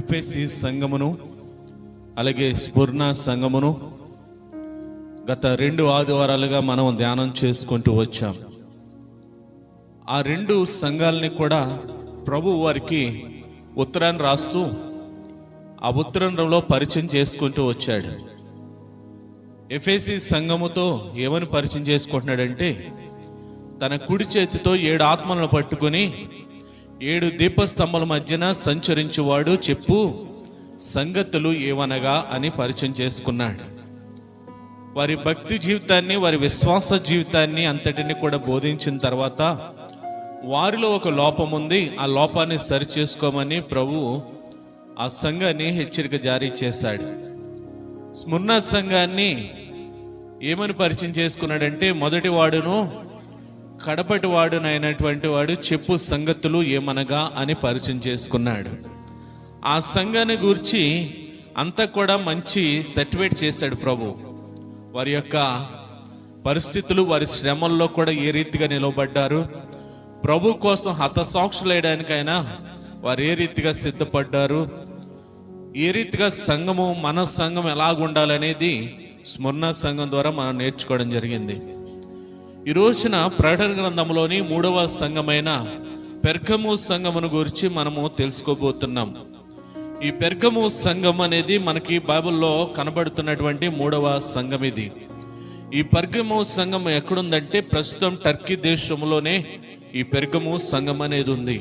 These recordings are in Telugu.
ఎఫెసీ సంఘమును అలాగే స్ఫుర్ణ సంఘమును గత 2 ఆదివారాలుగా మనం ధ్యానం చేసుకుంటూ వచ్చాం. ఆ 2 సంఘాలని కూడా ప్రభు వారికి ఉత్తరాన్ని రాస్తూ ఆ ఉత్తరంలో పరిచయం చేసుకుంటూ వచ్చాడు. ఎఫెసీ సంఘముతో ఏమని పరిచయం చేసుకుంటున్నాడంటే, తన కుడి చేతితో 7 ఆత్మలను పట్టుకుని 7 దీపస్తంభాల మధ్యన సంచరించువాడు చెప్పు సంగతులు ఏవనగా అని పరిచయం చేసుకున్నాడు. వారి భక్తి జీవితాన్ని, వారి విశ్వాస జీవితాన్ని అంతటిని కూడా బోధించిన తర్వాత వారిలో ఒక లోపం ఉంది, ఆ లోపాన్ని సరి చేసుకోమని ప్రభు ఆ సంఘాన్ని హెచ్చరిక జారీ చేశాడు. స్ముర్ణ సంఘాన్ని ఏమని పరిచయం చేసుకున్నాడంటే, మొదటి వాడును కడపటి వాడునైనటువంటి వాడు చెప్పు సంగతులు ఏమనగా అని పరిచయం చేసుకున్నాడు. ఆ సంఘాన్ని గూర్చి అంతా కూడా మంచి సర్టిఫికేట్ చేశాడు ప్రభు. వారి యొక్క పరిస్థితులు, వారి శ్రమల్లో కూడా ఏ రీతిగా నిలబడ్డారు, ప్రభు కోసం హతసాక్షులేయడానికైనా వారు ఏ రీతిగా సిద్ధపడ్డారు, ఏ రీతిగా సంఘము, మన సంఘం ఎలాగుండాలనేది స్మరణ సంఘం ద్వారా మనం నేర్చుకోవడం జరిగింది. ఈ రోజున ప్రకటన గ్రంథంలోని 3వ సంఘమైన పెర్గము సంఘమును గురించి మనము తెలుసుకోబోతున్నాం. ఈ పెర్గము సంఘం అనేది మనకి బైబిల్లో కనబడుతున్నటువంటి 3వ సంఘం ఇది. ఈ పెర్గము సంఘం ఎక్కడుందంటే, ప్రస్తుతం టర్కీ దేశంలోనే ఈ పెర్గము సంఘం అనేది ఉంది.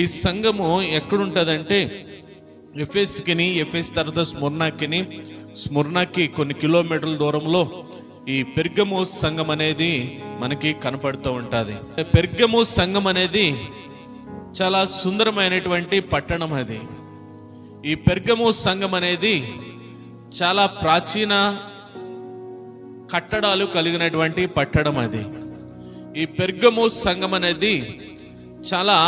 ఈ సంఘము ఎక్కడుంటుందంటే, ఎఫెస్కిని, ఎఫెస్ తర్వాత స్ముర్నాకి కొన్ని కిలోమీటర్ల దూరంలో ఈ పెర్గము సంఘం అనేది మనకి కనపడుతూ ఉంటుంది. పెర్గము సంఘం అనేది చాలా సుందరమైనటువంటి పట్టణం. అది ఈ పెర్గము సంఘం అనేది చాలా ప్రాచీన కట్టడాలు కలిగినటువంటి పట్టణం. అది ఈ పెర్గము సంఘం అనేది చాలా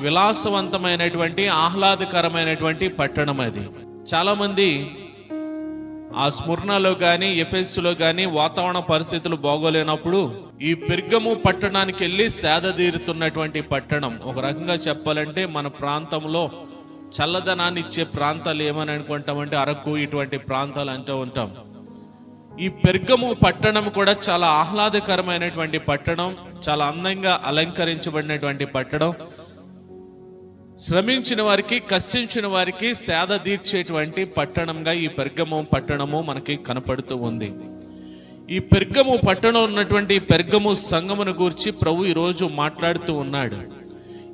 విలాసవంతమైనటువంటి ఆహ్లాదకరమైనటువంటి పట్టణం. అది చాలా మంది ఆ స్ముర్ణలో కానీ ఎఫెస్సులో కానీ వాతావరణ పరిస్థితులు బాగోలేనప్పుడు ఈ పెర్గము పట్టణానికి వెళ్ళి సేద తీరుతున్నటువంటి పట్టణం. ఒక రకంగా చెప్పాలంటే మన ప్రాంతంలో చల్లదనాన్ని ఇచ్చే ప్రాంతాలు ఏమని అనుకుంటామంటే అరకు, ఇటువంటి ప్రాంతాలు అంటూ ఉంటాం. ఈ పెర్గము పట్టణం కూడా చాలా ఆహ్లాదకరమైనటువంటి పట్టణం, చాలా అందంగా అలంకరించబడినటువంటి పట్టణం. శ్రమించిన వారికి, కష్టించిన వారికి సేద తీర్చేటువంటి పట్టణంగా ఈ పెర్గము పట్టణము మనకి కనపడుతూ ఉంది. ఈ పెర్గము పట్టణంలో ఉన్నటువంటి పెర్గము సంఘమును గురించి ప్రభు ఈరోజు మాట్లాడుతూ ఉన్నాడు.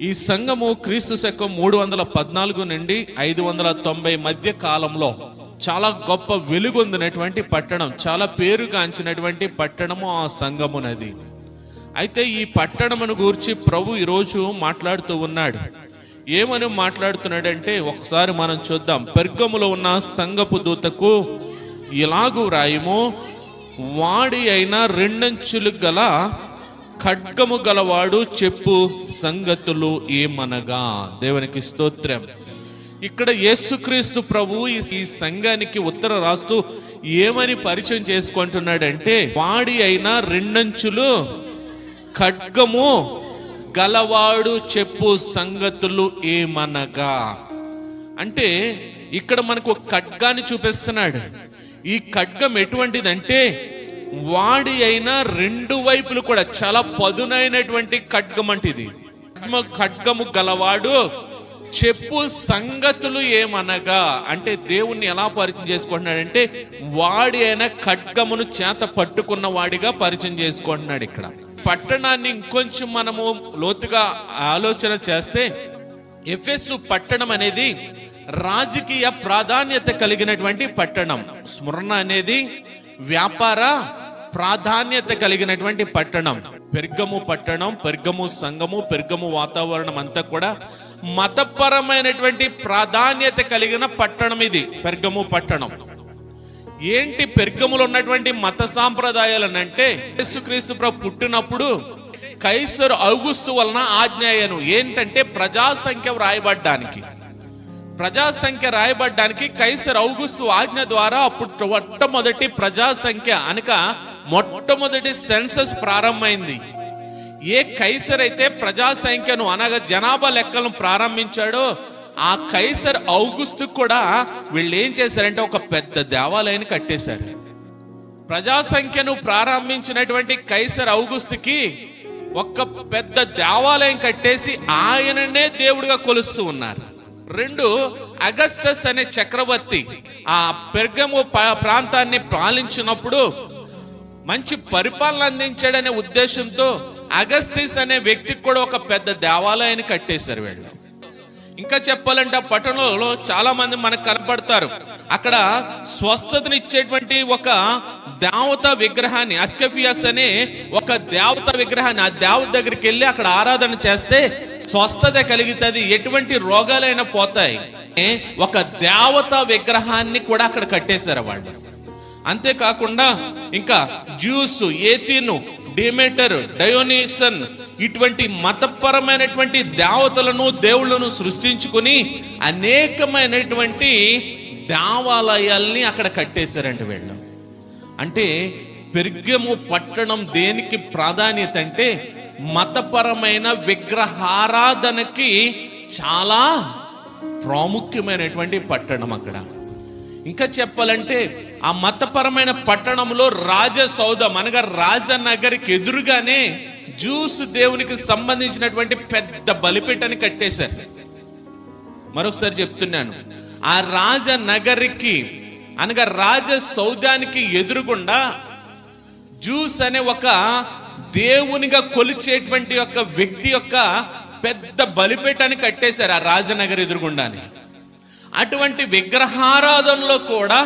ఈ సంఘము క్రీస్తు శకం 314 నుండి 590 మధ్య కాలంలో చాలా గొప్ప వెలుగొందినటువంటి పట్టణం, చాలా పేరుగాంచినటువంటి పట్టణము ఆ సంఘమునది. అయితే ఈ పట్టణమును గురించి ప్రభు ఈరోజు మాట్లాడుతూ ఉన్నాడు. ఏమని మాట్లాడుతున్నాడంటే, ఒకసారి మనం చూద్దాం. పెర్గములో ఉన్న సంఘపు దూతకు ఇలాగు వ్రాయుము, వాడి అయిన 2 అంచులు గల ఖడ్గము గలవాడు చెప్పు సంగతులు ఏమనగా. దేవునికి స్తోత్రం. ఇక్కడ యేసుక్రీస్తు ప్రభు ఈ సంఘానికి ఉత్తరం రాస్తూ ఏమని పరిచయం చేసుకుంటున్నాడంటే, వాడి అయిన 2 అంచులు ఖడ్గము గలవాడు చెప్పు సంగతులు ఏమనగా. అంటే ఇక్కడ మనకు ఒక ఖడ్గాన్ని చూపిస్తున్నాడు. ఈ ఖడ్గం ఎటువంటిదంటే, వాడి అయిన 2 వైపులు కూడా చాలా పదునైనటువంటి ఖడ్గం. అంటే ఇది ఖడ్గము గలవాడు చెప్పు సంగతులు ఏమనగా. అంటే దేవుణ్ణి ఎలా పరిచయం చేసుకుంటున్నాడంటే, వాడి అయిన ఖడ్గమును చేత పట్టుకున్న వాడిగా పరిచయం చేసుకుంటున్నాడు. ఇక్కడ పట్టణాన్ని ఇంకొంచెం మనము లోతుగా ఆలోచన చేస్తే, ఎఫెసు పట్టణం అనేది రాజకీయ ప్రాధాన్యత కలిగినటువంటి పట్టణం. స్ముర్ణ అనేది వ్యాపార ప్రాధాన్యత కలిగినటువంటి పట్టణం. పెర్గము పట్టణం, పెర్గము సంఘము, పెర్గము వాతావరణం అంతా కూడా మతపరమైనటువంటి ప్రాధాన్యత కలిగిన పట్టణం. ఇది పెర్గము పట్టణం. ఏంటి పెర్గములో ఉన్నటువంటి మత సాంప్రదాయాలు అంటే, యేసుక్రీస్తు ప్రభు పుట్టినప్పుడు కైసరు ఔగుస్తు వలన ఆజ్ఞాయను ఏంటంటే ప్రజాసంఖ్య రాయబడ్డానికి కైసర్ ఔగుస్తు ఆజ్ఞ ద్వారా అప్పుడు మొట్టమొదటి ప్రజాసంఖ్య అనక మొట్టమొదటి సెన్సస్ ప్రారంభమైంది. ఏ కైసర్ అయితే ప్రజాసంఖ్యను అనగా జనాభా లెక్కలను ప్రారంభించాడో ఆ కైసర్ ఔగుస్తు కూడా వీళ్ళు ఏం చేశారంటే ఒక పెద్ద దేవాలయాన్ని కట్టేశారు. ప్రజా సంఖ్యను ప్రారంభించినటువంటి కైసర్ ఔగుస్తుకి ఒక పెద్ద దేవాలయం కట్టేసి ఆయననే దేవుడిగా కొలుస్తూ ఉన్నారు. 2 అగస్టస్ అనే చక్రవర్తి ఆ పెర్గము ప్రాంతాన్ని పాలించినప్పుడు మంచి పరిపాలన అందించాడనే ఉద్దేశంతో అగస్టిస్ అనే వ్యక్తికి కూడా ఒక పెద్ద దేవాలయాన్ని కట్టేశారు వీళ్ళు. ఇంకా చెప్పాలంటే ఆ పట్టణంలో చాలా మంది మనకు కనపడతారు. అక్కడ స్వస్థతనిచ్చేటువంటి ఒక దేవత విగ్రహాన్ని, అస్కఫియస్ అనే ఒక దేవత విగ్రహాన్ని, ఆ దేవత దగ్గరికి వెళ్ళి అక్కడ ఆరాధన చేస్తే స్వస్థత కలుగుతుంది, ఎటువంటి రోగాలైనా పోతాయి. ఒక దేవత విగ్రహాన్ని కూడా అక్కడ కట్టేశారు వాళ్ళు. అంతేకాకుండా ఇంకా జ్యూస్, ఏతీను, డిమెటర్, డయోనిసన్ ఇటువంటి మతపరమైనటువంటి దేవతలను దేవుళ్ళను సృష్టించుకుని అనేకమైనటువంటి దేవాలయాల్ని అక్కడ కట్టేశారంట వీళ్ళు. అంటే పెర్గము పట్టణం దేనికి ప్రాధాన్యత అంటే మతపరమైన విగ్రహారాధనకి చాలా ప్రాముఖ్యమైనటువంటి పట్టణం అక్కడ. ఇంకా చెప్పాలంటే ఆ మతపరమైన పట్టణంలో రాజసౌధం అనగా రాజనగరికి ఎదురుగానే జ్యూస్ దేవునికి సంబంధించినటువంటి పెద్ద బలిపీఠాన్ని కట్టేశారు. మరొకసారి చెప్తున్నాను, ఆ రాజనగరికి అనగా రాజసౌధానికి ఎదురుగుండా జ్యూస్ అనే ఒక దేవునిగా కొలిచేటువంటి ఒక వ్యక్తి యొక్క పెద్ద బలిపీఠాన్ని కట్టేశారు ఆ రాజనగర్ ఎదురుగుండాని. అటువంటి విగ్రహారాధనలో కూడా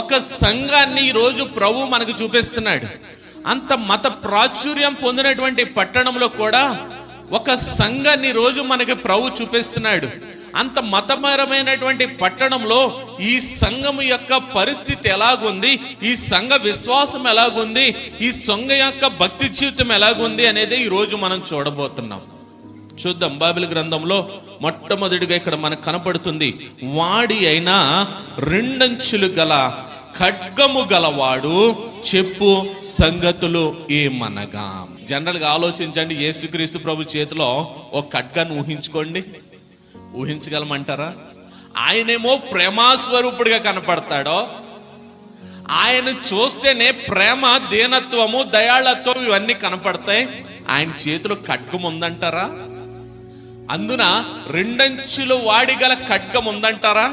ఒక సంఘాన్ని ఈరోజు ప్రభు మనకు చూపిస్తున్నాడు. అంత మత ప్రాచుర్యం పొందినటువంటి పట్టణంలో కూడా ఒక సంఘాన్ని రోజు మనకి ప్రభు చూపిస్తున్నాడు. అంత మతపరమైనటువంటి పట్టణంలో ఈ సంఘము యొక్క పరిస్థితి ఎలాగుంది, ఈ సంఘ విశ్వాసం ఎలాగుంది, ఈ సంఘ యొక్క భక్తి జీవితం ఎలాగుంది అనేది ఈరోజు మనం చూడబోతున్నాం. చూద్దాం. బైబిల్ గ్రంథంలో మొట్టమొదటిగా ఇక్కడ మనకు కనపడుతుంది, వాడి అయినా 2 అంచులు గల ఖడ్గము గలవాడు చెప్పు సంగతులు ఏమనగా. జనరల్గా ఆలోచించండి, యేసుక్రీస్తు ప్రభు చేతిలో ఒక ఖడ్గాన్ని ఊహించుకోండి. ఊహించగలమంటారా? ఆయనేమో ప్రేమాస్వరూపుడిగా కనపడతాడో, ఆయన చూస్తేనే ప్రేమ, దీనత్వము, దయాళత్వం ఇవన్నీ కనపడతాయి. ఆయన చేతిలో ఖడ్గం ఉందంటారా? అందున 2 అంచుల వాడిగల ఖడ్గం ఉందంటారా?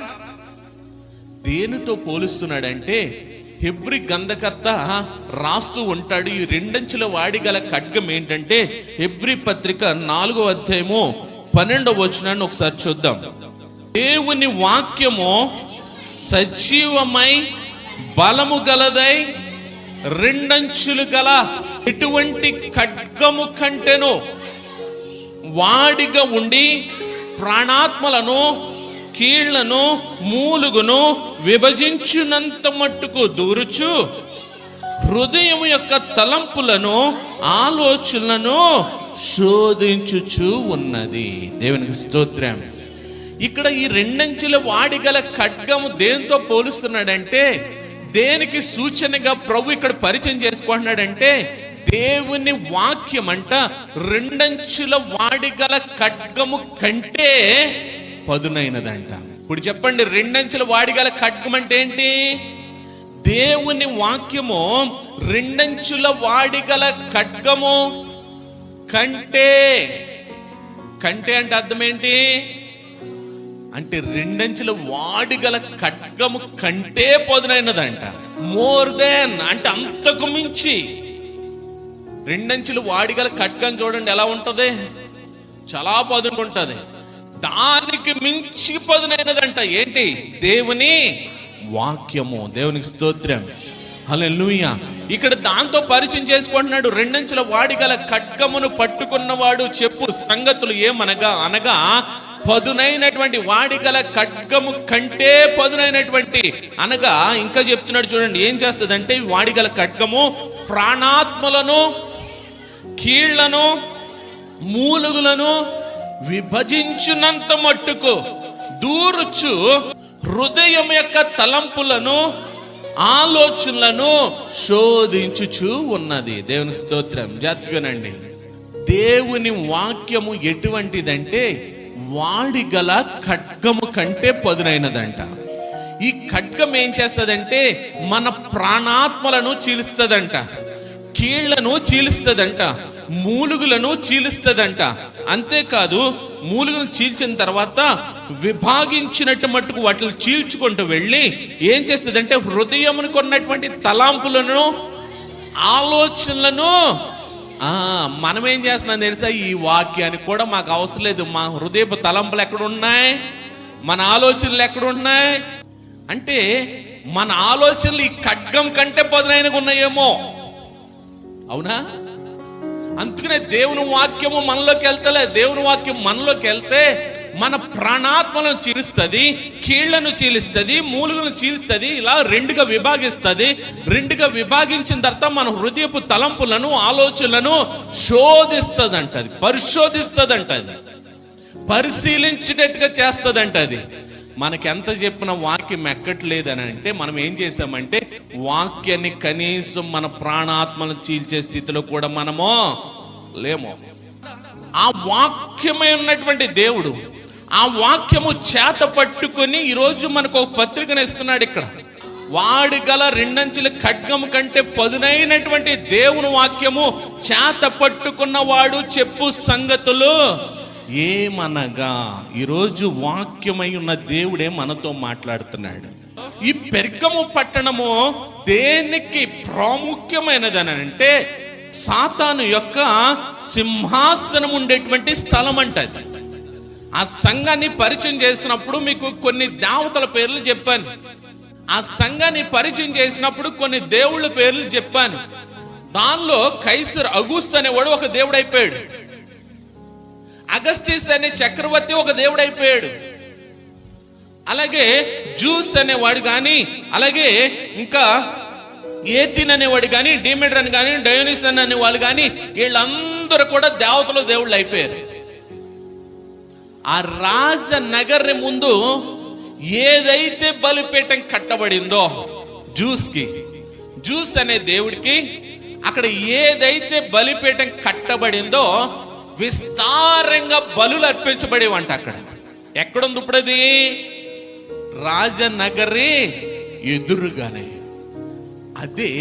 దేనితో పోలుస్తున్నాడంటే హెబ్రీ గ్రంథకర్త రాస్తూ ఉంటాడు. ఈ 2 అంచుల వాడిగల ఖడ్గం ఏంటంటే హెబ్రీ పత్రిక 4వ అధ్యాయము 12వ వచనాన్ని ఒకసారి చూద్దాం. దేవుని వాక్యము సజీవమై బలము గలదై 2 అంచులు గల ఎటువంటి ఖడ్గము కంటేనో వాడిగా ఉండి ప్రాణాత్మలను, కీళ్లను, మూలుగును విభజించునంత మట్టుకు దూరుచు హృదయం యొక్క తలంపులను, ఆలోచనలను శోధించుచు ఉన్నది. దేవునికి స్తోత్రం. ఇక్కడ ఈ 2 అంచుల వాడిగల ఖడ్గము దేంతో పోలుస్తున్నాడంటే, దేనికి సూచనగా ప్రభు ఇక్కడ పరిచయం చేసుకుంటున్నాడంటే దేవుని వాక్యం అంట 2 అంచుల వాడిగల ఖడ్గము కంటే పదునైనదంట. ఇప్పుడు చెప్పండి, 2 అంచుల వాడిగల ఖడ్గం అంటే ఏంటి? దేవుని వాక్యము 2 అంచుల వాడిగల ఖడ్గము కంటే. కంటే అంటే అర్థం ఏంటి? అంటే 2 అంచుల వాడిగల ఖడ్గము కంటే పదునైనదంట. మోర్ దెన్ అంటే అంతకు మించి. 2 అంచుల వాడిగల ఖడ్గం చూడండి ఎలా ఉంటది, చాలా పదును ఉంటది. దానికి మించి పదునైనదంట. ఏంటి? దేవుని వాక్యము. దేవునికి స్తోత్రం, హల్లెలూయా. ఇక్కడ దాంతో పరిచయం చేసుకుంటున్నాడు. 2 అంచుల వాడిగల ఖడ్గమును పట్టుకున్నవాడు చెప్పు సంగతులు ఏమనగా అనగా పదునైనటువంటి వాడిగల ఖడ్గము కంటే పదునైనటువంటి అనగా ఇంకా చెప్తున్నాడు. చూడండి ఏం చేస్తుందంటే వాడిగల ఖడ్గము ప్రాణాత్మలను, కీళ్లను, మూలుగులను విభజించునంత మట్టుకు దూరుచు హృదయం యొక్క తలంపులను, ఆలోచనలను శోధించుచు ఉన్నది. దేవుని స్తోత్రం. జాగ్రత్తగానండి. దేవుని వాక్యము ఎటువంటిదంటే వాడిగల ఖడ్గము కంటే పదునైనదంట. ఈ ఖడ్గం ఏం చేస్తుందంటే మన ప్రాణాత్మలను చీలుస్తుందంట, కీళ్లను చీలుస్తుందంట, మూలుగులను చీలుస్తుందంట. అంతేకాదు, మూలుగులు చీల్చిన తర్వాత విభాగించినట్టు మట్టుకు వాటిని చీల్చుకుంటూ వెళ్ళి ఏం చేస్తుందంటే హృదయమునికి ఉన్నటువంటి తలాంపులను, ఆలోచనలను మనం ఏం చేస్తున్నాం తెలుసా? ఈ వాక్యానికి కూడా మాకు అవసరం లేదు. మా హృదయపు తలంపులు ఎక్కడున్నాయి, మన ఆలోచనలు ఎక్కడున్నాయి అంటే మన ఆలోచనలు ఈ ఖడ్గం కంటే పదునైనగా ఉన్నాయేమో. అవునా? అందుకనే దేవుని వాక్యము మనలోకి వెళ్తలే. దేవుని వాక్యం మనలోకి వెళ్తే మన ప్రాణాత్మలను చీలుస్తుంది, కీళ్లను చీలుస్తుంది, మూలుగులను చీలుస్తుంది. ఇలా రెండుగా విభాగిస్తుంది. రెండుగా విభాగించిన తర్వాత మన హృదయపు తలంపులను, ఆలోచనలను శోధిస్తుందంట, అది పరిశోధిస్తుందంట, అది పరిశీలించేటట్టుగా చేస్తుందంట. అది మనకి ఎంత చెప్పిన వాక్యం ఎక్కట్లేదని అంటే మనం ఏం చేసామంటే వాక్యాన్ని కనీసం మన ప్రాణాత్మలను చీల్చే స్థితిలో కూడా మనము లేము. ఆ వాక్యమై ఉన్నటువంటి దేవుడు ఆ వాక్యము చేత పట్టుకొని ఈరోజు మనకు ఒక పత్రికను ఇస్తున్నాడు. ఇక్కడ వాడిగల రెండంచుల ఖడ్గము కంటే పదునైనటువంటి దేవుని వాక్యము చేత పట్టుకున్నవాడు చెప్పు సంగతులు ఏమనగా. ఈరోజు వాక్యమై ఉన్న దేవుడే మనతో మాట్లాడుతున్నాడు. ఈ పెర్గము పట్టణము దేనికి ప్రాముఖ్యమైనదని అంటే సాతాను యొక్క సింహాసనం ఉండేటువంటి స్థలం అంటది. ఆ సంఘాన్ని పరిచయం చేసినప్పుడు మీకు కొన్ని దేవతల పేర్లు చెప్పాను. ఆ సంఘాన్ని పరిచయం చేసినప్పుడు కొన్ని దేవుళ్ళ పేర్లు చెప్పాను. దానిలో కైసర్ అగుస్తు అనేవాడు ఒక దేవుడు అయిపోయాడు. అగస్టిస్ అనే చక్రవర్తి ఒక దేవుడు అయిపోయాడు. అలాగే జూస్ అనేవాడు కానీ, అలాగే ఇంకా ఏతిన్ అనేవాడు కానీ, డిమెటర్ అని కానీ, డయోనిసన్ అనేవాడు కానీ, వీళ్ళందరూ కూడా దేవతలు దేవుళ్ళు అయిపోయారు. ఆ రాజనగర్ ముందు ఏదైతే బలిపీఠం కట్టబడిందో జూస్ అనే దేవుడికి, అక్కడ ఏదైతే బలిపీఠం కట్టబడిందో విస్తారంగా బలులు అర్పించబడేవంట. అక్కడ ఎక్కడుంది ఇప్పుడు అది? రాజనగరి ఎదురుగానే. అదే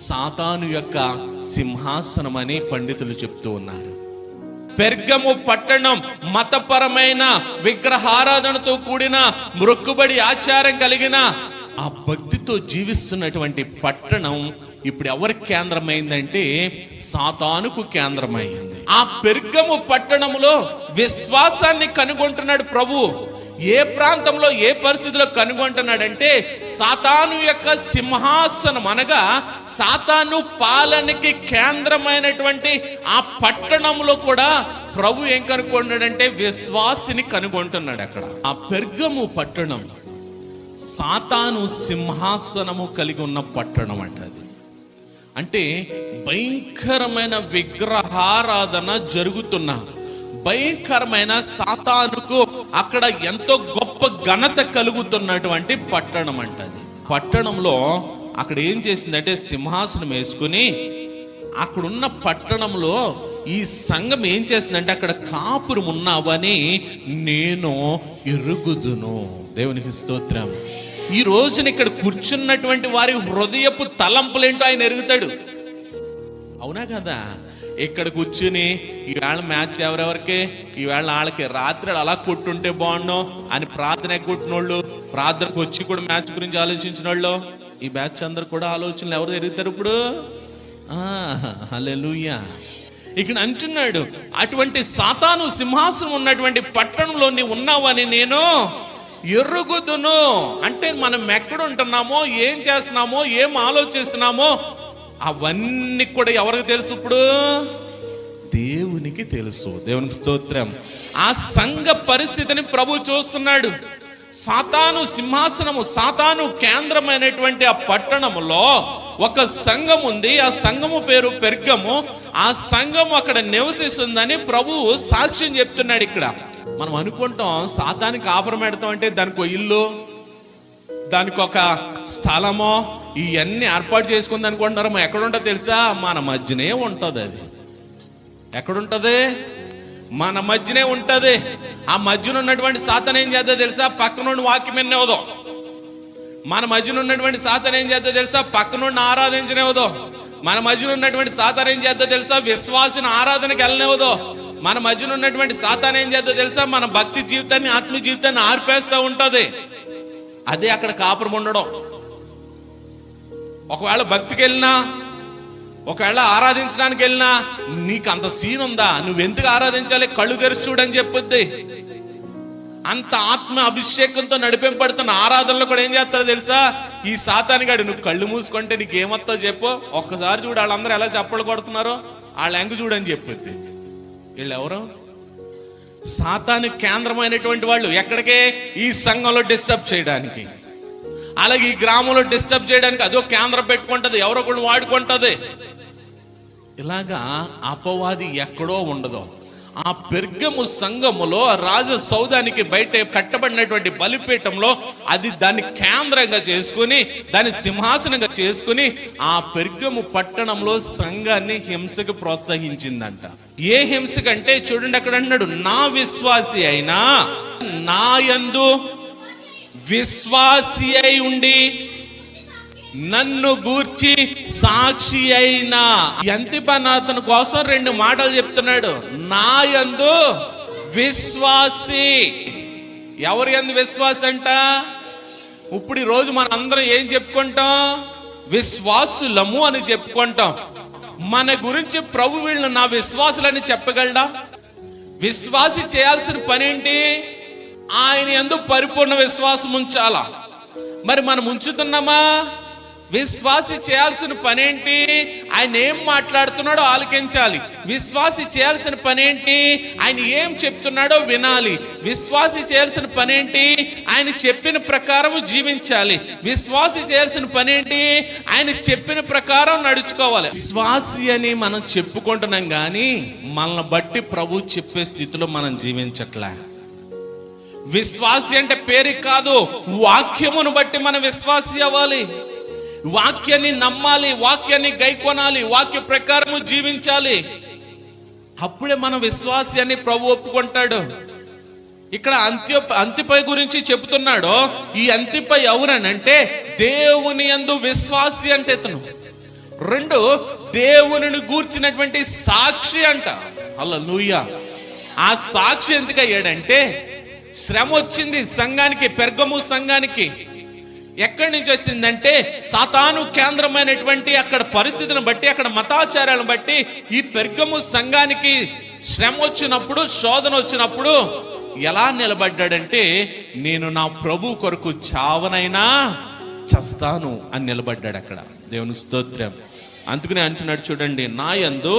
సాతాను యొక్క సింహాసనం అని పండితులు చెప్తూ ఉన్నారు. పెర్గము పట్టణం మతపరమైన విగ్రహారాధనతో కూడిన మొక్కుబడి ఆచారం కలిగిన ఆ భక్తితో జీవిస్తున్నటువంటి పట్టణం ఇప్పుడు ఎవరి కేంద్రమైందంటే సాతానుకు కేంద్రమైంది. ఆ పెర్గము పట్టణంలో విశ్వాసాన్ని కనుగొంటున్నాడు ప్రభు. ఏ ప్రాంతంలో ఏ పరిస్థితిలో కనుగొంటున్నాడంటే సాతాను యొక్క సింహాసనం అనగా సాతాను పాలనకి కేంద్రమైనటువంటి ఆ పట్టణంలో కూడా ప్రభు ఏం కనుగొంటున్నాడంటే విశ్వాసిని కనుగొంటున్నాడు. అక్కడ ఆ పెర్గము పట్టణం సాతాను సింహాసనము కలిగి ఉన్న పట్టణం అంట. అది అంటే భయంకరమైన విగ్రహారాధన జరుగుతున్న, భయంకరమైన సాతానుకు అక్కడ ఎంతో గొప్ప ఘనత కలుగుతున్నటువంటి పట్టణం అంట. అది పట్టణంలో అక్కడ ఏం చేసిందంటే సింహాసనం వేసుకుని అక్కడున్న పట్టణంలో ఈ సంఘం ఏం చేసిందంటే అక్కడ కాపురం ఉన్నావని నేను ఎరుగుదును. దేవునికి స్తోత్రం. ఈ రోజున ఇక్కడ కూర్చున్నటువంటి వారి హృదయపు తలంపులేంటో ఆయన ఎరుగుతాడు. అవునా కదా? ఇక్కడ కూర్చుని ఈవేళ మ్యాచ్ ఎవరెవరికి, ఈవేళ వాళ్ళకి రాత్రి అలా కొట్టుంటే బాగుండు అని ప్రార్థన కొట్టినోళ్ళు, ప్రార్థనకు వచ్చి కూడా మ్యాచ్ గురించి ఆలోచించిన వాళ్ళు, ఈ బ్యాచ్ అందరు కూడా ఆలోచనలు ఎవరు ఎరుగుతారు ఇప్పుడు? హల్లెలూయా. ఇక్కడ అంటున్నాడు అటువంటి సాతాను సింహాసనం ఉన్నటువంటి పట్టణంలో నీవు ఉన్నావని నేను ఎరుగుదును. అంటే మనం ఎక్కడ ఉంటున్నామో, ఏం చేస్తున్నామో, ఏం ఆలోచిస్తున్నామో అవన్నీ కూడా ఎవరికి తెలుసు? ఇప్పుడు దేవునికి తెలుసు. దేవునికి స్తోత్రం. ఆ సంఘ పరిస్థితిని ప్రభు చూస్తున్నాడు. సాతాను సింహాసనము, సాతాను కేంద్రమైనటువంటి ఆ పట్టణములో ఒక సంఘం ఉంది. ఆ సంఘము పేరు పెర్గము. ఆ సంఘము అక్కడ నివసిస్తుందని ప్రభు సాక్ష్యం చెప్తున్నాడు. ఇక్కడ మనం అనుకుంటాం సాతానికి కాపురం పెడతాం అంటే దానికి ఒక ఇల్లు, దానికి ఒక స్థలమో ఇవన్నీ ఏర్పాటు చేసుకుంది అనుకుంటున్నారమ్మా. ఎక్కడుంటుందో తెలుసా? మన మధ్యనే ఉంటుంది. అది ఎక్కడుంటుంది? మన మధ్యనే ఉంటది. ఆ మధ్యన ఉన్నటువంటి సాతాను ఏం చేద్దా తెలుసా? పక్కనుండి వాక్యం వినేవదో. మన మధ్యన ఉన్నటువంటి సాతాను ఏం చేద్దా తెలుసా? పక్కనుండి ఆరాధించనేవదో. మన మధ్యన ఉన్నటువంటి సాతాను ఏం చేద్దా తెలుసా? విశ్వాసిన ఆరాధనకి వెళ్ళనేవదో. మన మధ్యన ఉన్నటువంటి సాతాను ఏం చేద్దా తెలుసా? మన భక్తి జీవితాన్ని, ఆత్మీయ జీవితాన్ని ఆర్పేస్తూ ఉంటది. అదే అక్కడ కాపురం ఉండడం. ఒకవేళ భక్తికి వెళ్ళినా, ఒకవేళ ఆరాధించడానికి వెళ్ళినా, నీకు అంత సీన్ ఉందా? నువ్వెందుకు ఆరాధించాలి? కళ్ళు తెరిచి చూడని చెప్పుద్ది. అంత ఆత్మ అభిషేకంతో నడిపింపబడుతున్న ఆరాధనలో కూడా ఏం చేస్తారో తెలుసా? ఈ సాతానుగాడు నువ్వు కళ్ళు మూసుకుంటే నీకేమొత్తో చెప్పు, ఒక్కసారి చూడు వాళ్ళందరూ ఎలా చప్పలు కొడుతున్నారో, వాళ్ళ ఎంగు చూడని చెప్పుద్ది. వీళ్ళు ఎవరు? సాతాను కేంద్రమైనటువంటి వాళ్ళు. ఎక్కడికే? ఈ సంఘంలో డిస్టర్బ్ చేయడానికి, అలాగే ఈ గ్రామంలో డిస్టర్బ్ చేయడానికి అదో కేంద్రం పెట్టుకుంటది, ఎవరో కూడా వాడుకుంటది. ఇలాగా అపవాది ఎక్కడో ఉండదో. ఆ పెర్గము సంఘములో రాజ సౌధానికి బయట కట్టబడినటువంటి బలిపీఠంలో అది దాన్ని కేంద్రంగా చేసుకుని, దాన్ని సింహాసనంగా చేసుకుని, ఆ పెర్గము పట్టణంలో సంఘాన్ని హింసకు ప్రోత్సహించిందంట. ఏ హింస కంటే చూడండి, అక్కడ అన్నాడు, నా విశ్వాసి అయినా, నా యందు విశ్వాసి అయి ఉండి నన్ను గూర్చి సాక్షి అయినా. అంతిపన అతని కోసం 2 మాటలు చెప్తున్నాడు. నా యందు విశ్వాసి. ఎవరి యందు విశ్వాసి అంట? ఇప్పుడు ఈ రోజు మన అందరం ఏం చెప్పుకుంటాం? విశ్వాసులము అని చెప్పుకుంటాం. మన గురించి ప్రభు వీళ్ళు నా విశ్వాసులని చెప్పగలడా? విశ్వాసి చేయాల్సిన పని ఏంటి? ఆయన యందు పరిపూర్ణ విశ్వాసం ఉంచాలా. మరి మనం ఉంచుతున్నామా? విశ్వాసి చేయాల్సిన పని ఏంటి? ఆయన ఏం మాట్లాడుతున్నాడో ఆలకించాలి. విశ్వాసి చేయాల్సిన పని ఏంటి? ఆయన ఏం చెప్తున్నాడో వినాలి. విశ్వాసి చేయాల్సిన పని ఏంటి? ఆయన చెప్పిన ప్రకారం జీవించాలి. విశ్వాసి చేయాల్సిన పని ఏంటి? ఆయన చెప్పిన ప్రకారం నడుచుకోవాలి. విశ్వాసి అని మనం చెప్పుకుంటున్నాం కానీ మనల్ని బట్టి ప్రభు చెప్పే స్థితిలో మనం జీవించట్లే. విశ్వాసి అంటే పేరుకి కాదు, వాక్యమును బట్టి మనం విశ్వాసి అవ్వాలి. వాక్యాన్ని నమ్మాలి, వాక్యాన్ని గైకొనాలి, వాక్య ప్రకారము జీవించాలి. అప్పుడే మన విశ్వాసి అని ప్రభు ఒప్పుకుంటాడు. ఇక్కడ అంతిపై గురించి చెబుతున్నాడు. ఈ అంతిపై ఎవరనంటే దేవుని యందు విశ్వాసి అంటే ఇతను. 2 దేవునిని గూర్చినటువంటి సాక్షి అంట. హల్లెలూయా. ఆ సాక్షి ఎందుకు అయ్యాడంటే, శ్రమ వచ్చింది సంఘానికి, పెర్గము సంఘానికి. ఎక్కడి నుంచి వచ్చిందంటే సాతాను కేంద్రమైనటువంటి అక్కడ పరిస్థితిని బట్టి, అక్కడ మతాచారాలను బట్టి ఈ పెర్గము సంఘానికి శ్రమ వచ్చినప్పుడు, శోధన వచ్చినప్పుడు ఎలా నిలబడ్డాడంటే, నేను నా ప్రభు కొరకు చావనైనా చస్తాను అని నిలబడ్డాడు అక్కడ. దేవుని స్తోత్రం. అందుకనే అంటున్నాడు చూడండి, నా యందు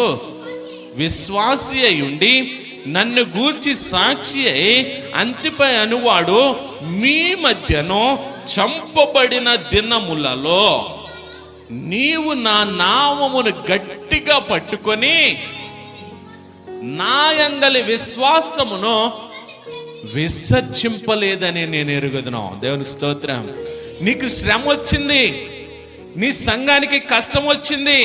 విశ్వాసి అయి ఉండి నన్ను గూర్చి సాక్షి అయి అంతిపై అనువాడు మీ మధ్యను చంపబడిన దినములలో నీవు నా నామమును గట్టిగా పట్టుకొని నా యందలి విశ్వాసమును విసర్జింపలేదని నేను ఎరుగుదును. దేవునికి స్తోత్రం. నీకు శ్రమ వచ్చింది, నీ సంఘానికి కష్టం వచ్చింది,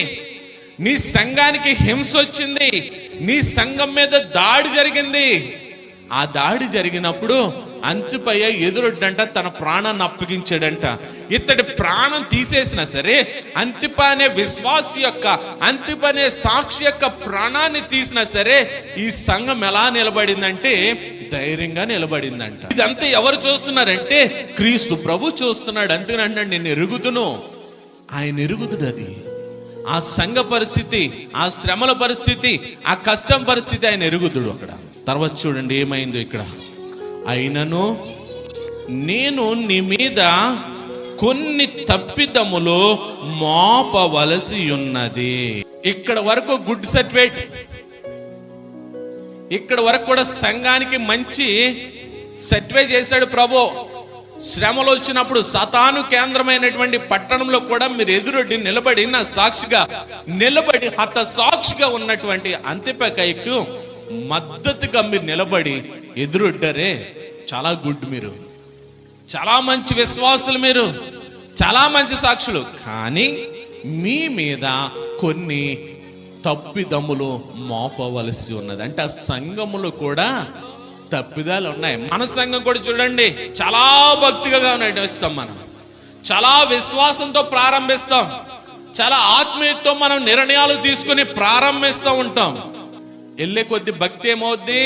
నీ సంఘానికి హింస వచ్చింది, నీ సంఘం మీద దాడి జరిగింది. ఆ దాడి జరిగినప్పుడు అంతిపయ్య ఎదురొడ్డంట తన ప్రాణాన్ని అప్పగించాడంట. ఇతడి ప్రాణం తీసేసినా సరే అంతిప అనే విశ్వాసి యొక్క, అంతిప అనే సాక్షి యొక్క ప్రాణాన్ని తీసినా సరే ఈ సంఘం ఎలా నిలబడిందంటే ధైర్యంగా నిలబడిందంట. ఇదంతా ఎవరు చూస్తున్నారంటే క్రీస్తు ప్రభు చూస్తున్నాడు. అందుకని నేను ఎరుగుదును, ఆయన ఎరుగుదుడు. అది ఆ సంఘ పరిస్థితి, ఆ శ్రమల పరిస్థితి, ఆ కష్టం పరిస్థితి ఆయన ఎరుగుదుడు. అక్కడ తర్వాత చూడండి ఏమైందో ఇక్కడ. అయినను నేను నీ మీద కొన్ని తప్పిదములు మోపవలసి ఉన్నది. ఇక్కడ వరకు గుడ్ సర్టిఫికేట్, ఇక్కడ వరకు కూడా సంఘానికి మంచి సర్టిఫై చేశాడు ప్రభు. శ్రమలు వచ్చినప్పుడు సాతాను కేంద్రమైనటువంటి పట్టణంలో కూడా మీరు ఎదురొడ్డి నిలబడి నా సాక్షిగా నిలబడి హత సాక్షిగా ఉన్నటువంటి అంతిపకైకు మద్దతుగా మీరు నిలబడి ఎదురొడ్డారే, చాలా గుడ్. మీరు చాలా మంచి విశ్వాసులు, మీరు చాలా మంచి సాక్షులు. కానీ మీ మీద కొన్ని తప్పిదములు మోపవలసి ఉన్నది. అంటే ఆ సంఘములు కూడా తప్పిదాలు ఉన్నాయి. మన సంఘం కూడా చూడండి, చాలా భక్తిగా నడిపిస్తాం, మనం చాలా విశ్వాసంతో ప్రారంభిస్తాం, చాలా ఆత్మీయతతో మనం నిర్ణయాలు తీసుకుని ప్రారంభిస్తూ ఉంటాం. వెళ్ళే కొద్ది భక్తి ఏమవుద్ది,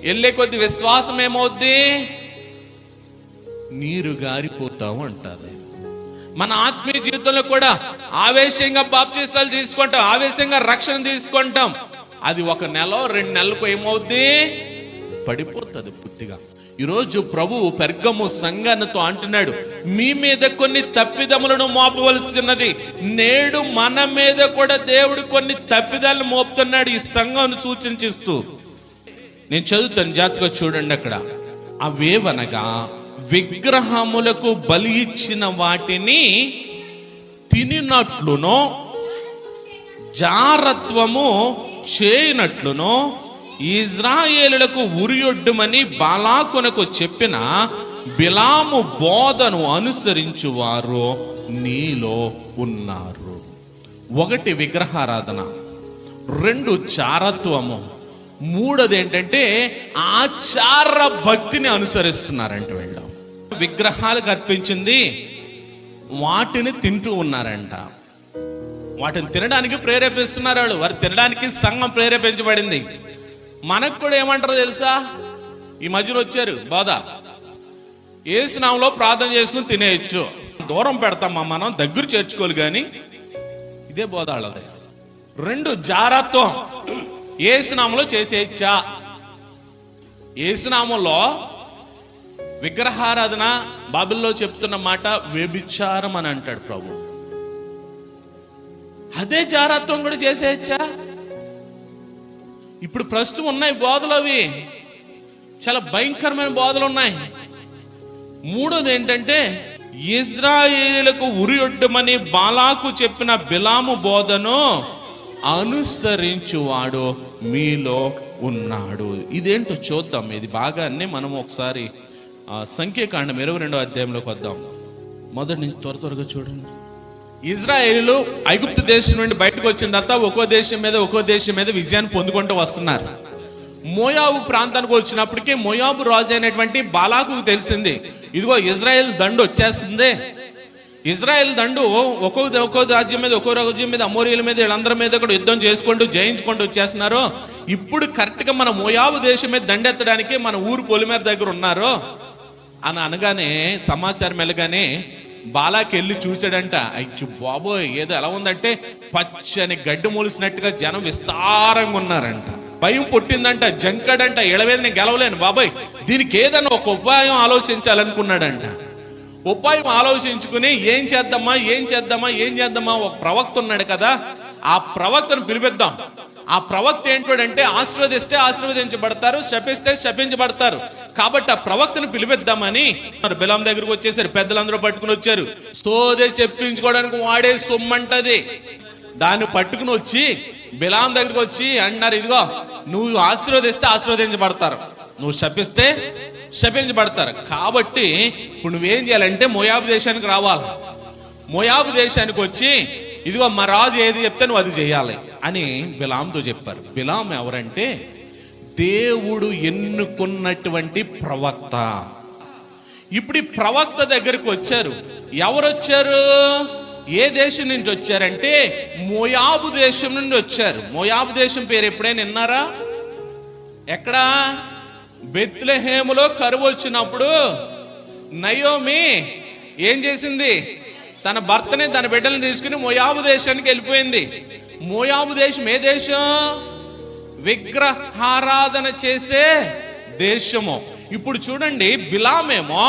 వెళ్ళే కొద్ది విశ్వాసం ఏమవుద్ది, నీరు గారిపోతాం అంటది. మన ఆత్మీయ జీవితంలో కూడా ఆవేశంగా బాప్తీసాలు తీసుకుంటాం, ఆవేశంగా రక్షణ తీసుకుంటాం. అది 1 నెల 2 నెలలకు ఏమవుద్ది, పడిపోతుంది పూర్తిగా. ఈరోజు ప్రభువు పెర్గము సంఘానితో అంటున్నాడు, మీ మీద కొన్ని తప్పిదములను మోపవలసి ఉన్నది. నేడు మన మీద కూడా దేవుడు కొన్ని తప్పిదాలను మోపుతున్నాడు ఈ సంఘాన్ని సూచించిస్తూ. నేను చదువుతాను, జాగ్రత్తగా చూడండి. అక్కడ అవేవనగా విగ్రహములకు బలి ఇచ్చిన వాటిని తినినట్లునో జారత్వము చేయనట్లునో ఇజ్రాయేలులకు ఉరియొడ్డుమని బాలాకునకు చెప్పిన బిలాము బోధను అనుసరించువారు నీలో ఉన్నారు. 1 విగ్రహారాధన, 2 చారత్వము, 3 ఏంటంటే ఆచార భక్తిని అనుసరిస్తున్నారంట. వీళ్ళు విగ్రహాలకు అర్పించింది వాటిని తింటూ ఉన్నారంట. వాటిని తినడానికి ప్రేరేపిస్తున్నారు వాళ్ళు. వారు తినడానికి సంఘం ప్రేరేపించబడింది. మనకు కూడా ఏమంటారో తెలుసా, ఈ మధ్యలో వచ్చారు బోధ, యేసు నామములో ప్రార్థన చేసుకుని తినేయచ్చు, దూరం పెడతామా మనం, దగ్గర చేర్చుకోవాలి కానీ. ఇదే బోధ వాళ్ళది. 2 జారత్వం, యేసు నామములో చేసేయచ్చా. యేసు నామములో విగ్రహారాధన బైబిల్లో చెప్తున్న మాట వ్యభిచారం అని అంటాడు ప్రభు. అదే జారత్వం కూడా చేసేయచ్చా. ఇప్పుడు ప్రస్తుతం ఉన్నాయి బోధలు, అవి చాలా భయంకరమైన బోధలు ఉన్నాయి. 3 ఏంటంటే ఇజ్రాయేలులకు ఉరియొడ్డమని బాలాకు చెప్పిన బిలాము బోధను అనుసరించువాడు మీలో ఉన్నాడు. ఇదేంటో చూద్దాం. ఇది బాగానే మనం ఒకసారి సంఖ్యాకాండం 22వ అధ్యాయంలోకి వద్దాం. మొదటి నుంచి త్వరగా చూడండి. ఇజ్రాయేలు ఐగుప్తు దేశం నుండి బయటకు వచ్చిన తర్వాత ఒక్కో దేశం మీద విజయాన్ని పొందుకుంటూ వస్తున్నారు. మోయాబు ప్రాంతానికి వచ్చినప్పటికీ మోయాబు రాజు అయినటువంటి బాలాకు తెలిసింది, ఇదిగో ఇజ్రాయేల్ దండు వచ్చేస్తుంది. ఇజ్రాయేల్ దండు ఒక్కో రాజ్యం మీద అమోరీల మీద వీళ్ళందరి మీద కూడా యుద్ధం చేసుకుంటూ జయించుకుంటూ వచ్చేస్తున్నారు. ఇప్పుడు కరెక్ట్గా మన మోయాబు దేశం మీద దండెత్తడానికి మన ఊరు పొలిమేర దగ్గర ఉన్నారు అని అనగానే, సమాచారం వెళ్ళగానే బాలాకి వెళ్ళి చూశాడంట. అయ్యో బాబోయ్, ఏదో ఎలా ఉందంటే పచ్చని గడ్డి మూలిసినట్టుగా జనం విస్తారంగా ఉన్నారంట. భయం పుట్టిందంట, జంకడంట, ఎడవేది నేను గెలవలేను బాబాయ్, దీనికి ఏదన్నా ఒక ఉపాయం ఆలోచించాలనుకున్నాడంట. ఉపాయం ఆలోచించుకుని ఏం చేద్దామా ఒక ప్రవక్త ఉన్నాడు కదా, ఆ ప్రవక్తను పిలిపిద్దాం. ఆ ప్రవక్త ఏంటంటే ఆశీర్వదిస్తే ఆశీర్వదించబడతారు, శపిస్తే శపించబడతారు. కాబట్టి ఆ ప్రవక్తను పిలిపిద్దామని బిలాం దగ్గరకు వచ్చేసారు. పెద్దలందరూ పట్టుకుని వచ్చారు. సోదే చెప్పించుకోవడానికి వాడే సొమ్మంటది. దాన్ని పట్టుకుని వచ్చి బిలాం దగ్గరకు వచ్చి అన్నారు, ఇదిగో నువ్వు ఆశీర్వదిస్తే ఆశీర్వదించబడతారు, నువ్వు శపిస్తే శపించబడతారు. కాబట్టి ఇప్పుడు నువ్వేం చేయాలంటే మోయాబు దేశానికి రావాలి. మోయాబు దేశానికి వచ్చి ఇదిగో మా రాజు ఏది చెప్తే నువ్వు అది చేయాలి అని బిలాంతో చెప్పారు. బిలాం ఎవరంటే దేవుడు ఎన్నుకున్నటువంటి ప్రవక్త. ఇప్పుడు ఈ ప్రవక్త దగ్గరికి వచ్చారు. ఎవరు వచ్చారు? ఏ దేశం నుంచి వచ్చారంటే మోయాబు దేశం నుండి వచ్చారు. మోయాబు దేశం పేరు ఎప్పుడైనా విన్నారా? ఎక్కడా? బెత్లెహేములో కరువు వచ్చినప్పుడు నయోమి ఏం చేసింది? తన భర్తని తన బిడ్డలను తీసుకుని మోయాబు దేశానికి వెళ్ళిపోయింది. మోయాబు దేశం ఏ దేశం? విగ్రహారాధన చేసే దేశము. ఇప్పుడు చూడండి, బిలామేమో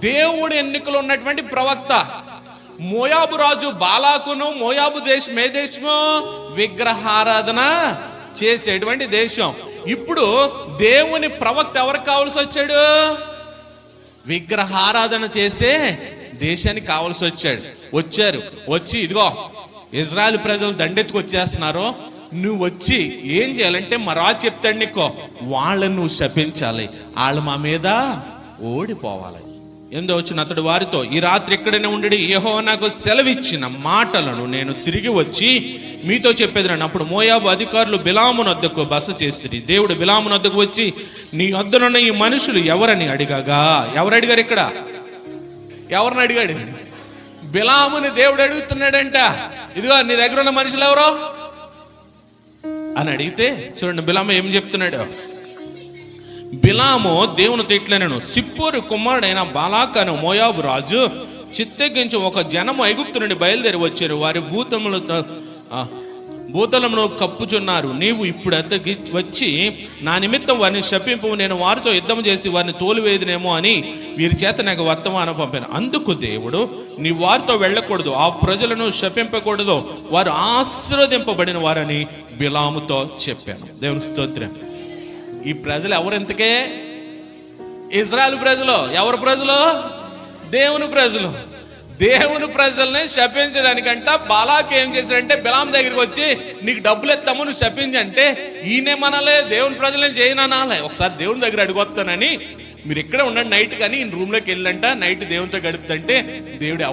దేవుడి ఎన్నికలు ఉన్నటువంటి ప్రవక్త. మోయాబు రాజు బాలాకును మోయాబు దేశం ఏ దేశము? విగ్రహారాధన చేసేటువంటి దేశం. ఇప్పుడు దేవుని ప్రవక్త ఎవరికి కావాల్సి వచ్చాడు? విగ్రహారాధన చేసే దేశానికి కావాల్సి వచ్చారు. వచ్చి ఇదిగో ఇజ్రాయెల్ ప్రజలు దండెత్తుకు వచ్చేస్తున్నారు, నువ్వు వచ్చి ఏం చేయాలంటే మా రాజు చెప్తాడు నీకో, వాళ్ళని నువ్వు శపించాలి, వాళ్ళు మా మీద ఓడిపోవాలి. వచ్చిన అతడు వారితో, ఈ రాత్రి ఎక్కడైనా ఉండి యెహోవా నాకు సెలవిచ్చిన మాటలను నేను తిరిగి వచ్చి మీతో చెప్పేదని. అప్పుడు మోయాబు అధికారులు బిలామును వద్దకు బస చేసిరి. దేవుడు బిలామును వద్దకు వచ్చి, నీ వద్దనున్న ఈ మనుషులు ఎవరని అడిగాగా. ఎవరు అడిగారు ఇక్కడ? ఎవరిని అడిగాడు? బిలాముని దేవుడు అడుగుతున్నాడంట. ఇదిగో నీ దగ్గర ఉన్న మనుషులు ఎవరో అని అడిగితే చూడండి బిలాము ఏం చెప్తున్నాడు. బిలాము దేవునితో ఇట్లనెను, సిప్పోరు కుమారుడైన బాలాక్ అను మోయాబు రాజు చిత్తగించి ఒక జనము ఐగుప్తు నుండి బయలుదేరి వచ్చారు. వారి భూతలమును కప్పుచున్నారు. నీవు ఇప్పుడు అద్దకి వచ్చి నా నిమిత్తం వారిని శపింపు, నేను వారితో యుద్ధం చేసి వారిని తోలివేదినేమో అని వీరి చేత నాకు వర్తమానం పంపాను. అందుకు దేవుడు, నీ వారితో వెళ్ళకూడదు, ఆ ప్రజలను శపింపకూడదు, వారు ఆశీర్వదింపబడిన వారని బిలాముతో చెప్పాను. దేవుని స్తోత్రం. ఈ ప్రజలు ఎవరెంతకే? ఇజ్రాయెల్ ప్రజలు. ఎవరు ప్రజలు? దేవుని ప్రజలు. దేవుని ప్రజల్ని శపించడానికంట బాలాక్ ఏం చేశాడంటే బిలాం దగ్గరికి వచ్చి, నీకు డబ్బులు ఎత్తాము నువ్వు శపించంటే ఈయనేమనాలే, దేవుని ప్రజలను చేయననాలే. ఒకసారి దేవుని దగ్గర అడిగొస్తానని మీరు ఇక్కడే ఉండండి నైట్, కానీ ఈయన రూమ్లోకి వెళ్ళంట నైట్ దేవునితో గడుపుతంటే దేవుడు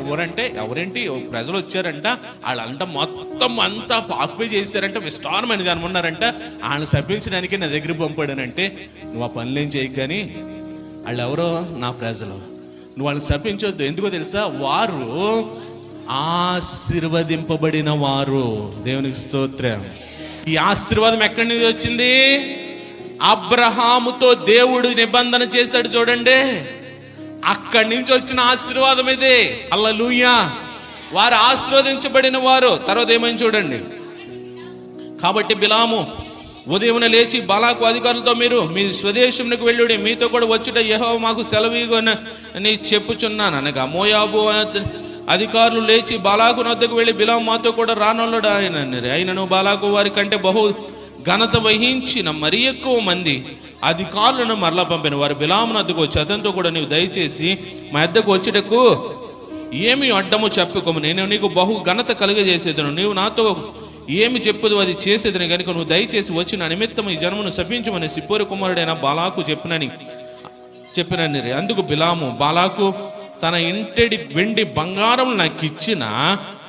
ఎవరేంటి ప్రజలు వచ్చారంట, వాళ్ళంట మొత్తం అంతా ఆక్యుపై చేశారంట, విస్తారమైన జనం ఉన్నారంట, వాళ్ళని శపించడానికి నా దగ్గర పంపాడనంటే, నువ్వు ఆ పనులేం చేయకు, కానీ వాళ్ళు ఎవరో నా ప్రజలు, నువ్వు వాళ్ళని శపించొద్దు. ఎందుకో తెలుసా? వారు ఆశీర్వదింపబడిన వారు. దేవునికి స్తోత్రం. ఈ ఆశీర్వాదం ఎక్కడి నుంచి వచ్చింది? అబ్రహాముతో దేవుడు నిబంధన చేశాడు చూడండి, అక్కడి నుంచి వచ్చిన ఆశీర్వాదం ఇది. హల్లెలూయా. వారు ఆశీర్వదించబడిన వారు. తర్వాత ఏమైంది చూడండి. కాబట్టి బిలాము ఉదయమున లేచి బాలాకు అధికారులతో, మీరు మీ స్వదేశంకు వెళ్ళుడి, మీతో కూడా వచ్చుట యెహోవా మాకు సెలవీగని చెప్పుచున్నాను అనగా, మోయాబు అధికారులు లేచి బాలాకు వద్దకు వెళ్ళి, బిలాము మాతో కూడా రానొల్లడు అయినను బాలాకు వారి కంటే బహు ఘనత వహించిన మరి ఎక్కువ మంది అధికారులను మరలా పంపిన. వారు బిలామును వద్దకు వచ్చి అతనితో కూడా, నీవు దయచేసి మా వద్దకు వచ్చేటకు ఏమి అడ్డము చెప్పుకోము, నేను నీకు బహు ఘనత కలుగజేసేదను, నీవు నాతో ఏమి చెప్పదు అది చేసేదని కనుక నువ్వు దయచేసి వచ్చి నా నిమిత్తం ఈ జనమును శపించమని సిప్పోరు కుమారుడైన బాలాకు చెప్పినని. అందుకు బిలాము, బాలాకు తన ఇంటెడి వెండి బంగారం నాకు ఇచ్చిన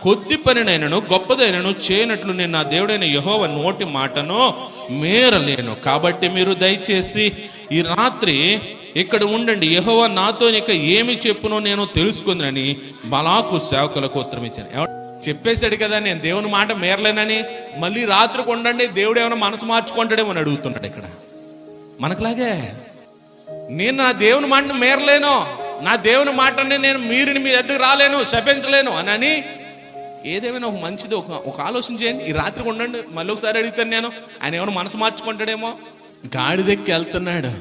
కొద్ది పనినైనను గొప్పదైనను చేయనట్లు నేను నా దేవుడైన యెహోవా నోటి మాటను మేరలేను. కాబట్టి మీరు దయచేసి ఈ రాత్రి ఇక్కడ ఉండండి, యెహోవా నాతో ఇక ఏమి చెప్పునో నేను తెలుసుకుందని బాలాకు సేవకులకు ఉత్తరం ఇచ్చాను. చెప్పేశాడు కదా నేను దేవుని మాట మేరలేనని, మళ్ళీ రాత్రికి ఉండండి, దేవుడు ఏమైనా మనసు మార్చుకుంటాడేమో అని అడుగుతున్నాడు. ఇక్కడ మనకులాగే, నేను నా దేవుని మాటను మేరలేను, నా దేవుని మాటని నేను మీరిని మీ దగ్గర రాలేను, శపించలేను అని ఏదేమైనా ఒక మంచిది ఒక ఆలోచన చేయండి. ఈ రాత్రికి ఉండండి, మళ్ళీ ఒకసారి అడుగుతాను నేను, ఆయన ఏమైనా మనసు మార్చుకుంటాడేమో. గాడిదెక్కి వెళ్తున్నాడు,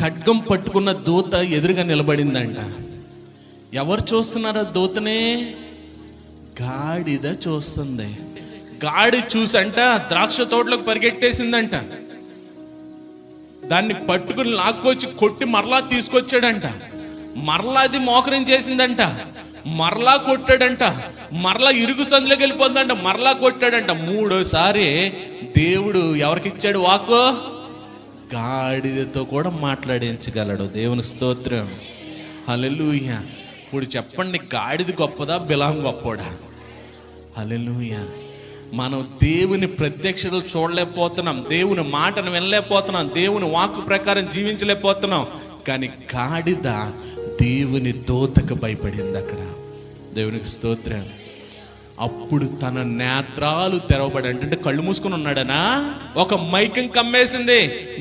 ఖడ్గం పట్టుకున్న దూత ఎదురుగా నిలబడిందంట. ఎవరు చూస్తున్నారో దూతనే? గాడిద చూస్తుంది. గాడి చూసంట ద్రాక్ష తోటలోకి పరిగెట్టేసిందంట. దాన్ని పట్టుకుని లాక్కొచ్చి కొట్టి మరలా తీసుకొచ్చాడంట. మరలా అది మోకరించేసిందంట, మరలా కొట్టాడంట, మరలా ఇరుగు సందులోకి వెళ్ళిపోతుందంట, మరలా కొట్టాడంట. మూడోసారి దేవుడు ఎవరికిచ్చాడు వాక్కు? గాడిదతో కూడా మాట్లాడించగలడు. దేవుని స్తోత్రం. హల్లెలూయా. ఇప్పుడు చెప్పండి, గాడిద గొప్పదా బిలాము గొప్పోడా? హల్లెలూయా. మనం దేవుని ప్రత్యక్షతలు చూడలేకపోతున్నాం, దేవుని మాటను వినలేకపోతున్నాం, దేవుని వాక్కు ప్రకారం జీవించలేకపోతున్నాం. కానీ గాడిద దేవుని దూతకు భయపడింది అక్కడ. దేవునికి స్తోత్రం. అప్పుడు తన నేత్రాలు తెరవబడి, అంటే కళ్ళు మూసుకొని ఉన్నాడనా, ఒక మైకం కమ్మేసింది.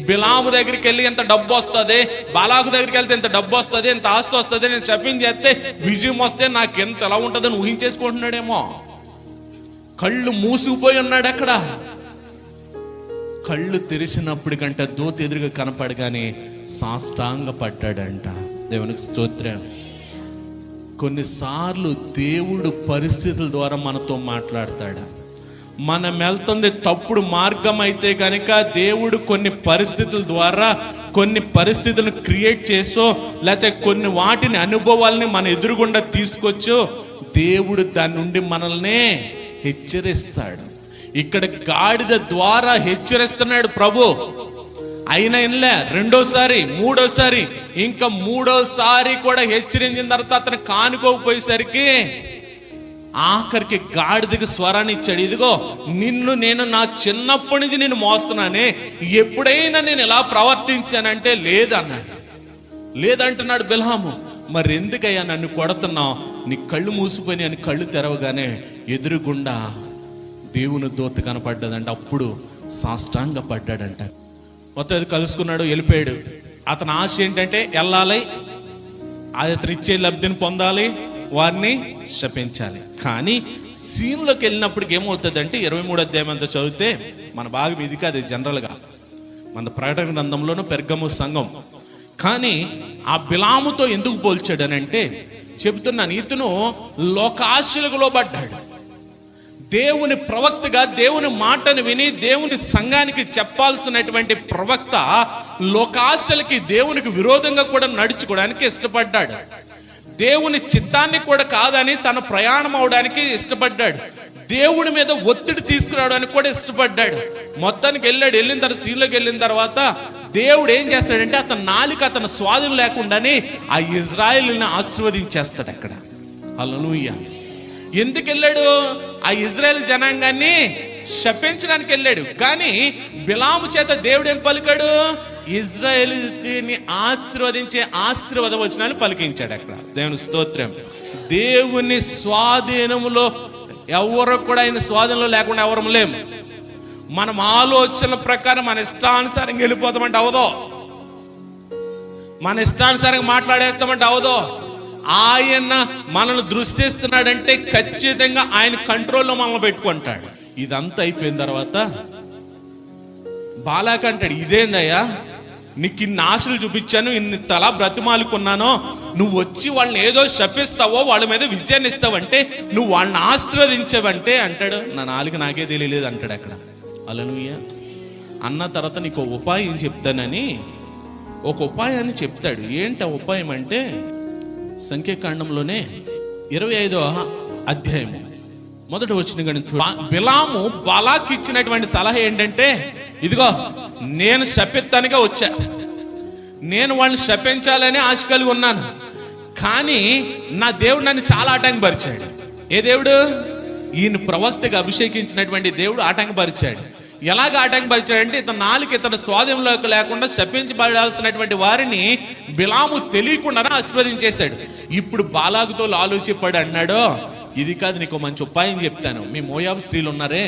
బిలాము దగ్గరికి వెళ్ళి ఎంత డబ్బు వస్తుంది, బాలాకు దగ్గరికి వెళ్తే ఎంత డబ్బు వస్తుంది, ఎంత ఆస్తి వస్తుంది, నేను షాపింగ్ చేస్తే విజయం వస్తే నాకు ఎంత ఎలా ఉంటుందని ఊహించేసుకుంటున్నాడేమో. కళ్ళు మూసుకుపోయి ఉన్నాడు అక్కడ. కళ్ళు తెరిచినప్పటికంటే దూత ఎదురుగా కనపడగానే సాష్టాంగ పడ్డాడంట. దేవునికి స్తోత్రం. కొన్నిసార్లు దేవుడు పరిస్థితుల ద్వారా మనతో మాట్లాడతాడు. మనం వెళ్తుంది తప్పుడు మార్గం అయితే కనుక దేవుడు కొన్ని పరిస్థితుల ద్వారా కొన్ని పరిస్థితులను క్రియేట్ చేసో, లేకపోతే కొన్ని వాటిని అనుభవాలని మన ఎదురుగుండా తీసుకొచ్చో దేవుడు దాని నుండి మనల్ని హెచ్చరిస్తాడు. ఇక్కడ గాడిద ద్వారా హెచ్చరిస్తున్నాడు ప్రభు. అయినా ఇన్లే, రెండోసారి, మూడోసారి, ఇంకా మూడోసారి కూడా హెచ్చరించిన తర్వాత అతను కానుకోకపోయేసరికి ఆఖరికి గాడిదకి స్వరాన్ని ఇచ్చాడు. ఇదిగో నిన్ను నేను నా చిన్నప్పటి నుంచి నేను మోస్తున్నానే, ఎప్పుడైనా నేను ఎలా ప్రవర్తించానంటే లేదన్నాడు. లేదంటున్నాడు బిల్హాము. మరి ఎందుకయ్యా నన్ను కొడుతున్నావు? నీ కళ్ళు మూసిపోయి అని కళ్ళు తెరవగానే ఎదురుగుండా దేవుని దూత కనపడ్డదంట. అప్పుడు సాష్టాంగ పడ్డాడంట. మొత్తం అది కలుసుకున్నాడు, వెళ్ళిపోయాడు. అతని ఆశ ఏంటంటే వెళ్ళాలి, అతను ఇచ్చే లబ్ధిని పొందాలి, వారిని శపించాలి. కానీ సీన్లోకి వెళ్ళినప్పటికి ఏమవుతుందంటే 23వ అధ్యాయం అంతా చదివితే మన భాగం ఇది కాదు, జనరల్గా మన ప్రకటన గ్రంథంలోనూ పెర్గము సంఘం. కానీ ఆ బిలాముతో ఎందుకు పోల్చాడనంటే చెబుతున్నాను, ఇతను లోకాశలకు లోబడ్డాడు. దేవుని ప్రవక్తగా దేవుని మాటను విని దేవుని సంఘానికి చెప్పాల్సినటువంటి ప్రవక్త లోకాశలకి దేవునికి విరోధంగా కూడా నడుచుకోవడానికి ఇష్టపడ్డాడు. దేవుని చిత్తాన్ని కూడా కాదని తన ప్రయాణం అవడానికి ఇష్టపడ్డాడు. దేవుడి మీద ఒత్తిడి తీసుకురావడానికి కూడా ఇష్టపడ్డాడు. మొత్తానికి వెళ్ళిన తర్వాత సీన్లోకి వెళ్ళిన తర్వాత దేవుడు ఏం చేస్తాడంటే అతని నాలుక అతను స్వాధీనం లేకుండానే ఆ ఇజ్రాయేలుని ఆశీర్వదించేస్తాడు అక్కడ. హల్లెలూయా. ఎందుకు వెళ్ళాడు? ఆ ఇజ్రాయేల్ జనాంగాన్ని శపించడానికి వెళ్ళాడు. కానీ బిలాము చేత దేవుడు ఏం పలికాడు? ఇజ్రాయేలుని ఆశీర్వదించే ఆశీర్వాద వచనాన్ని పలికించాడు అక్కడ. దేవుని స్తోత్రం. దేవుని స్వాధీనంలో ఎవరు కూడా ఆయన స్వాధీనంలో లేకుండా ఎవరు లేము. మనం ఆలోచన ప్రకారం మన ఇష్టానుసారంగా వెళ్ళిపోతామంటే అవదో, మన ఇష్టానుసారంగా మాట్లాడేస్తామంటే అవదో. ఆయన మనల్ని దృష్టిస్తున్నాడంటే ఖచ్చితంగా ఆయన కంట్రోల్లో మనల్ని పెట్టుకుంటాడు. ఇదంతా అయిపోయిన తర్వాత బాలాక్ అంటాడు, ఇదేందయ్యా నీకు ఇన్ని ఆశలు చూపించాను, ఇన్ని తలా బ్రతిమాలుకున్నానో, నువ్వు వచ్చి వాళ్ళని ఏదో శపిస్తావో, వాళ్ళ మీద విజయాన్ని ఇస్తావంటే, నువ్వు వాళ్ళని ఆశీర్వదించావంటే అంటాడు, నా నాలుగు నాకే తెలియలేదు అంటాడు అక్కడ. హల్లెలూయా. అన్న తర్వాత నీకు ఉపాయం చెప్తానని ఒక ఉపాయాన్ని చెప్తాడు. ఏంటి ఆ ఉపాయం అంటే సంఖ్యాకాండంలోనే 25వ అధ్యాయము మొదటి వచనం గనుక బిలాము బాలాకి ఇచ్చినటువంటి సలహా ఏంటంటే, ఇదిగో నేను శపిస్తానిగా వచ్చా, నేను వాళ్ళని శపించాలని ఆశ కలిగి ఉన్నాను, కానీ నా దేవుడు నన్ను చాలా ఆటంకపరిచాడు. ఏ దేవుడు? ఈయన ప్రవక్తగా అభిషేకించినటువంటి దేవుడు ఆటంకపరిచాడు. ఎలాగ ఆటంకపరిచాడంటే ఇతను నాలుగు ఇతను స్వాధీనంలోకి లేకుండా శపించబడాల్సినటువంటి వారిని బిలాము తెలియకుండానే ఆశీర్వదించేశాడు. ఇప్పుడు బాలాకుతో ఆలోచింపడి అన్నాడో, ఇది కాదు, నీకు మంచి ఉపాయం చెప్తాను. మీ మోయాబు స్త్రీలు ఉన్నారే,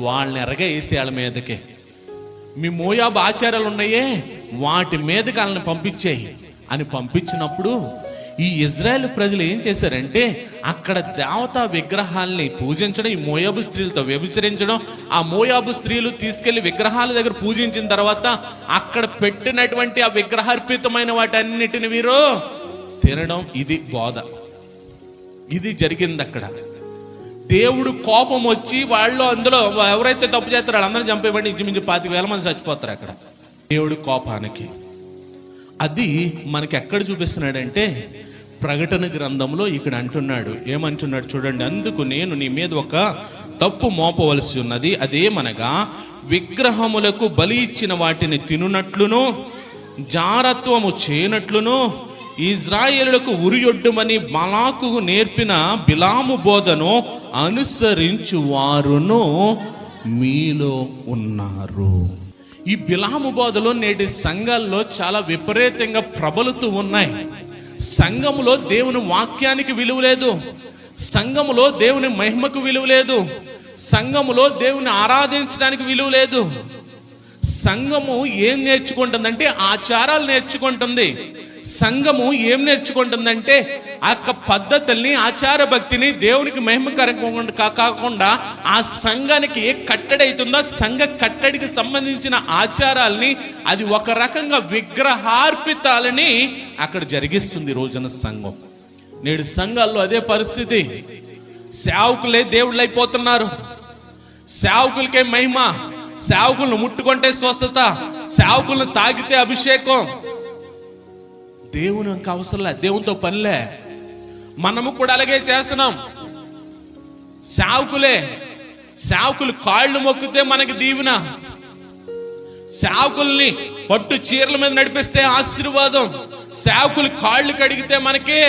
వాళ్ళని ఎరగా వేసే వాళ్ళ మీదకే, మీ మోయాబు ఆచారాలు ఉన్నాయే వాటి మీదకి వాళ్ళని పంపించేయి అని పంపించినప్పుడు ఈ ఇజ్రాయెల్ ప్రజలు ఏం చేశారంటే అక్కడ దేవతా విగ్రహాల్ని పూజించడం, ఈ మోయాబు స్త్రీలతో వ్యభిచరించడం, ఆ మోయాబు స్త్రీలు తీసుకెళ్లి విగ్రహాల దగ్గర పూజించిన తర్వాత అక్కడ పెట్టినటువంటి ఆ విగ్రహార్పితమైన వాటన్నిటిని వీరు తినడం. ఇది బోధ, ఇది జరిగింది అక్కడ. దేవుడు కోపం వచ్చి వాళ్ళు అందులో ఎవరైతే తప్పు చేస్తారో వాళ్ళందరూ చంపేయబడి ఇంచుమించు 25,000 మంది చచ్చిపోతారు అక్కడ దేవుడి కోపానికి. అది మనకి ఎక్కడ చూపిస్తున్నాడంటే ప్రకటన గ్రంథంలో ఇక్కడ అంటున్నాడు. ఏమంటున్నాడు చూడండి, అందుకు నేను నీ మీద ఒక తప్పు మోపవలసి ఉన్నది, అదేమనగా విగ్రహములకు బలి ఇచ్చిన వాటిని తినునట్లును జారత్వము చేయనట్లును ఇజ్రాయేలులకు ఉరియొడ్డుమని బాలాకుకు నేర్పిన బిలాము బోధను అనుసరించు వారును మీలో ఉన్నారు. ఈ బిలాము బోధలు నేటి సంఘాల్లో చాలా విపరీతంగా ప్రబలుతూ ఉన్నాయి. సంఘములో దేవుని వాక్యానికి విలువ లేదు, సంఘములో దేవుని మహిమకు విలువ లేదు, సంఘములో దేవుని ఆరాధించడానికి విలువ లేదు. సంఘము ఏం నేర్చుకుంటుందంటే ఆచారాలు నేర్చుకుంటుంది. సంఘము ఏం నేర్చుకుంటుందంటే ఆ యొక్క పద్ధతుల్ని, ఆచార భక్తిని దేవునికి మహిమకరంగా కాకుండా ఆ సంఘానికి ఏ కట్టడి అవుతుందో సంఘ కట్టడికి సంబంధించిన ఆచారాల్ని, అది ఒక రకంగా విగ్రహార్పితాలని అక్కడ జరిగిస్తుంది రోజున సంఘం. నేడు సంఘాల్లో అదే పరిస్థితి. సేవకులే దేవుళ్ళు అయిపోతున్నారు, సేవకులకే మహిమ, సేవకులను ముట్టుకుంటే స్వస్థత, సేవకులను తాగితే అభిషేకం. దేవునికి అవసరంలే, దేవునితో పనిలే. మనము కూడా అలాగే చేస్తున్నాం. సేవకులు కాళ్ళు మొక్కితే మనకి దీవెన, సేవకుల్ని పట్టు చీరల మీద నడిపిస్తే ఆశీర్వాదం, సేవకులు కాళ్ళు కడిగితే మనకి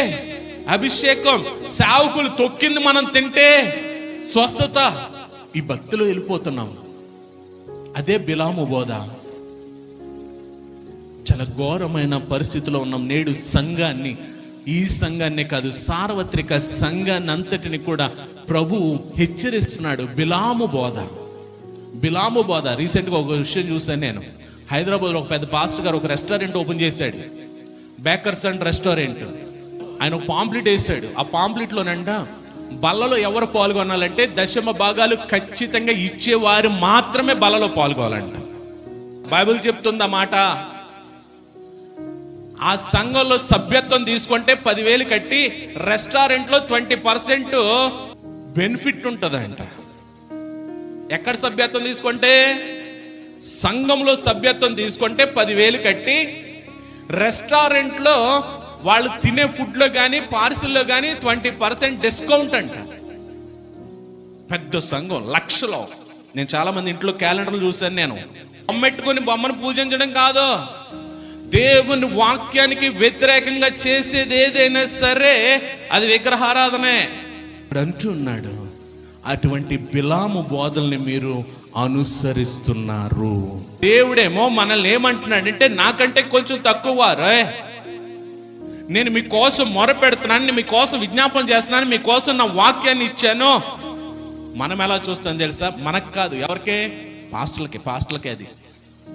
అభిషేకం, సేవకులు తొక్కింది మనం తింటే స్వస్థత. ఈ భక్తిలో వెళ్ళిపోతున్నాం. అదే బిలాము బోధ. చాలా ఘోరమైన పరిస్థితిలో ఉన్నాం నేడు. సంఘాన్ని, ఈ సంఘాన్ని కాదు, సార్వత్రిక సంఘాన్ని అంతటిని కూడా ప్రభువు హెచ్చరిస్తున్నాడు. బిలాము బోధ, బిలాము బోధ. రీసెంట్గా ఒక విషయం చూశాను నేను. హైదరాబాద్లో ఒక పెద్ద పాస్టర్ గారు ఒక రెస్టారెంట్ ఓపెన్ చేశాడు, బేకర్స్ అండ్ రెస్టారెంట్. ఆయన ఒక పాంప్లెట్ వేశాడు. ఆ పాంప్లెట్లోనంట బల్లలో ఎవరు పాల్గొనాలంటే 10% ఖచ్చితంగా ఇచ్చేవారు మాత్రమే బల్లలో పాల్గొనాలంట. బైబిల్ చెప్తుంది ఆ మాట. ఆ సంఘంలో సభ్యత్వం తీసుకుంటే 10,000 కట్టి రెస్టారెంట్లో 20% బెనిఫిట్ ఉంటుందంట. ఎక్కడ సభ్యత్వం తీసుకుంటే? సంఘంలో సభ్యత్వం తీసుకుంటే 10,000 కట్టి రెస్టారెంట్లో వాళ్ళు తినే ఫుడ్లో కానీ పార్సిల్లో కానీ 20% డిస్కౌంట్ అంట. పెద్ద సంఘం, లక్షలో. నేను చాలా మంది ఇంట్లో క్యాలెండర్లు చూశాను. నేను బొమ్మెట్టుకుని బొమ్మను పూజించడం కాదు, దేవుని వాక్యానికి వ్యతిరేకంగా చేసేది ఏదైనా సరే అది విగ్రహారాధనే అంటున్నాడు. అటువంటి బిలాము బోధల్ని మీరు అనుసరిస్తున్నారు. దేవుడేమో మనల్ని ఏమంటున్నాడంటే, నాకంటే కొంచెం తక్కువ వారే, నేను మీకోసం మొరపెడుతున్నాను, మీకోసం విజ్ఞాపన చేస్తున్నాను, మీకోసం నా వాక్యాన్ని ఇచ్చాను. మనం ఎలా చూస్తాం తెలుసా? మనకు కాదు, ఎవరికే? పాస్టర్లకే అది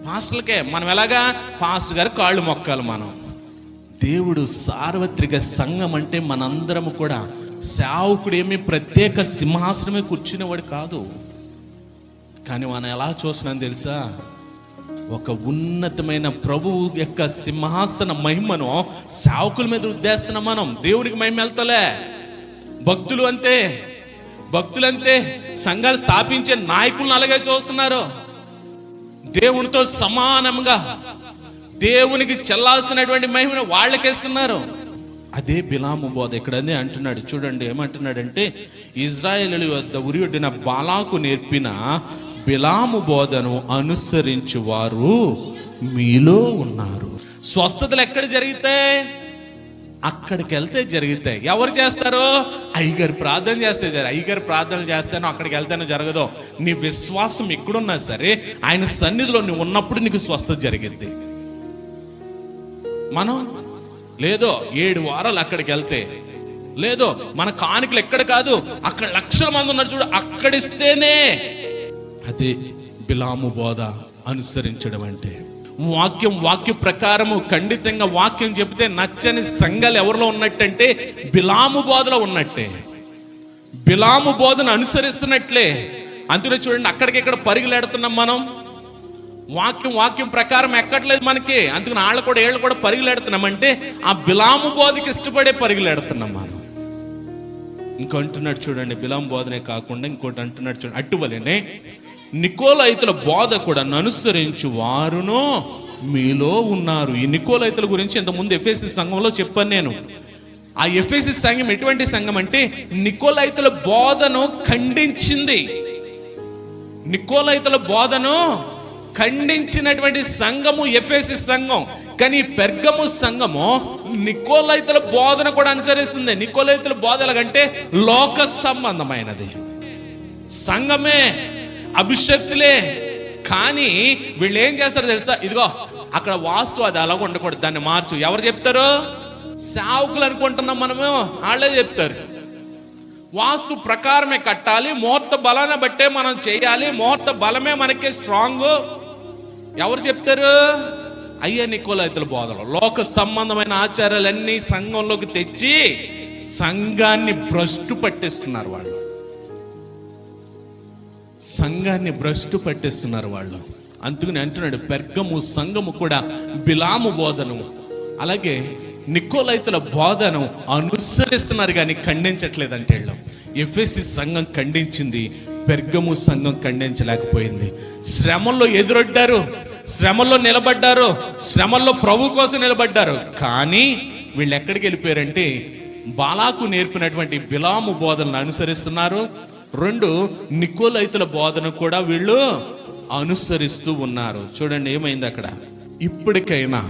పాస్టర్లకే. మనం ఎలాగా? పాస్టర్ గారు కాళ్ళు మొక్కాలి మనం. దేవుడు సార్వత్రిక సంఘం అంటే మనందరము కూడా. సేవకుడు ఏమీ ప్రత్యేక సింహాసనమే కూర్చునేవాడు కాదు. కానీ మనం ఎలా చూస్తున్నాం తెలుసా? ఒక ఉన్నతమైన ప్రభువు యొక్క సింహాసన మహిమను సేవకుల మీద ఉద్దేశిస్తున్నాం మనం. దేవునికి మహిమ వెళ్తలే. భక్తులంతే సంఘాలు స్థాపించే నాయకులను అలాగే చూస్తున్నారు. దేవునితో సమానంగా దేవునికి చెల్లాల్సినటువంటి మహిమను వాళ్ళకేస్తున్నారు. అదే బిలాము బోధ. ఇక్కడ అదే అంటున్నాడు చూడండి. ఏమంటున్నాడంటే, ఇజ్రాయేలు వద్ద ఉరియొడ్డిన బాలాకు నేర్పిన బిలాము బోధను అనుసరించు వారు మీలో ఉన్నారు. స్వస్థతలు ఎక్కడ జరుగుతాయి? అక్కడికి వెళ్తే జరుగుతాయి. ఎవరు చేస్తారు? అయ్యగారు ప్రార్థన చేస్తే అయ్యగారు ప్రార్థనలు చేస్తానో అక్కడికి వెళ్తేనో జరగదు. నీ విశ్వాసం ఎక్కడున్నా సరే ఆయన సన్నిధిలో నువ్వు ఉన్నప్పుడు నీకు స్వస్థత జరిగిద్ది. మనం లేదో 7 వారాలు అక్కడికి వెళ్తే, లేదో మన కానుకలు ఎక్కడ కాదు, అక్కడ లక్షల మంది ఉన్నారు చూడు, అక్కడిస్తేనే. అదే బిలాము బోధ అనుసరించడం అంటే. వాక్య ప్రకారము ఖండితంగా వాక్యం చెబితే నచ్చని సంఘాలు ఎవరిలో ఉన్నట్టంటే బిలాము బోధలో ఉన్నట్టే. బిలాము బోధను అనుసరిస్తున్నట్లే. అందులో చూడండి, అక్కడికి ఇక్కడ పరుగులెడుతున్నాం మనం. వాక్యం ప్రకారం ఎక్కట్లేదు మనకి. అందుకని వీళ్ళు కూడా పరుగులెడుతున్నామంటే ఆ బిలాము బోధకి ఇష్టపడే పరుగులెడుతున్నాం మనం. ఇంకో అంటున్నాడు చూడండి, బిలాము బోధనే కాకుండా ఇంకోటి అంటున్నాడు చూడండి, అటువలనే నికోలైతుల బోధ కూడా అనుసరించు వారును మీలో ఉన్నారు. ఈ నికోలైతుల గురించి ఇంతకుముందు ఎఫెసీ సంఘంలో చెప్పాను నేను. ఆ ఎఫెసీ సంఘం ఎటువంటి సంఘం అంటే నికోలైతుల బోధను ఖండించింది. నికోలైతుల బోధను ఖండించినటువంటి సంఘము ఎఫెసీ సంఘం. కానీ పెర్గము సంఘము నికోలైతుల బోధన కూడా అనుసరిస్తుంది. నికోలైతుల బోధ ఎలాగంటే లోక సంబంధమైనది. సంఘమే, అభిషక్తులే. కానీ వీళ్ళు ఏం చేస్తారు తెలుసా? ఇదిగో అక్కడ వాస్తు అది అలాగ ఉండకూడదు, దాన్ని మార్చు. ఎవరు చెప్తారు? సేవకులు అనుకుంటున్నాం మనము, వాళ్ళే చెప్తారు. వాస్తు ప్రకారమే కట్టాలి, ముహూర్త బలాన్ని బట్టే మనం చేయాలి, ముహూర్త బలమే మనకి స్ట్రాంగ్. ఎవరు చెప్తారు? అయ్యే నికోలైతుల బోధలు. లోక సంబంధమైన ఆచారాలన్నీ సంఘంలోకి తెచ్చి సంఘాన్ని భ్రష్టు పట్టిస్తున్నారు వాళ్ళు. సంఘాన్ని భ్రష్టు పట్టిస్తున్నారు వాళ్ళు. అందుకని అంటున్నాడు, పెర్గము సంఘము కూడా బిలాము బోధను అలాగే నికోలైతుల బోధను అనుసరిస్తున్నారు కానీ ఖండించట్లేదంటే వీళ్ళు. ఎఫెసీ సంఘం ఖండించింది, పెర్గము సంఘం ఖండించలేకపోయింది. శ్రమల్లో ఎదురొడ్డారు, శ్రమల్లో నిలబడ్డారు, శ్రమల్లో ప్రభు కోసం నిలబడ్డారు. కానీ వీళ్ళు ఎక్కడికి వెళ్ళిపోయారంటే బాలాకు నేర్పినటువంటి బిలాము బోధనను అనుసరిస్తున్నారు. 2 నికోలైతుల బోధన కూడా వీళ్ళు అనుసరిస్తూ ఉన్నారు. చూడండి ఏమైంది అక్కడ. ఇప్పటికైనా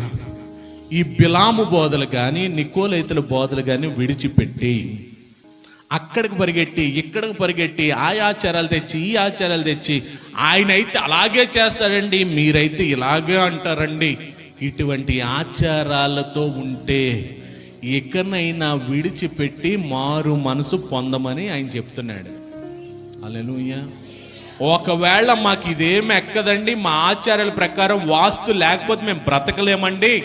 ఈ బిలాము బోధలు కానీ నికోలైతుల బోధలు కానీ విడిచిపెట్టి అక్కడికి పరిగెట్టి ఇక్కడికి పరిగెట్టి ఆ ఆచారాలు తెచ్చి ఈ ఆచారాలు తెచ్చి ఆయన అయితే అలాగే చేస్తాడండి, మీరైతే ఇలాగే అంటారండి, ఇటువంటి ఆచారాలతో ఉంటే ఎక్కడైనా విడిచిపెట్టి మారు మనసు పొందమని ఆయన చెప్తున్నాడు. హల్లెలూయా. ఒకవేళ మాకు ఇదేం ఎక్కదండి, మా ఆచారాల ప్రకారం వాస్తు లేకపోతే మేము బ్రతకలేమండి,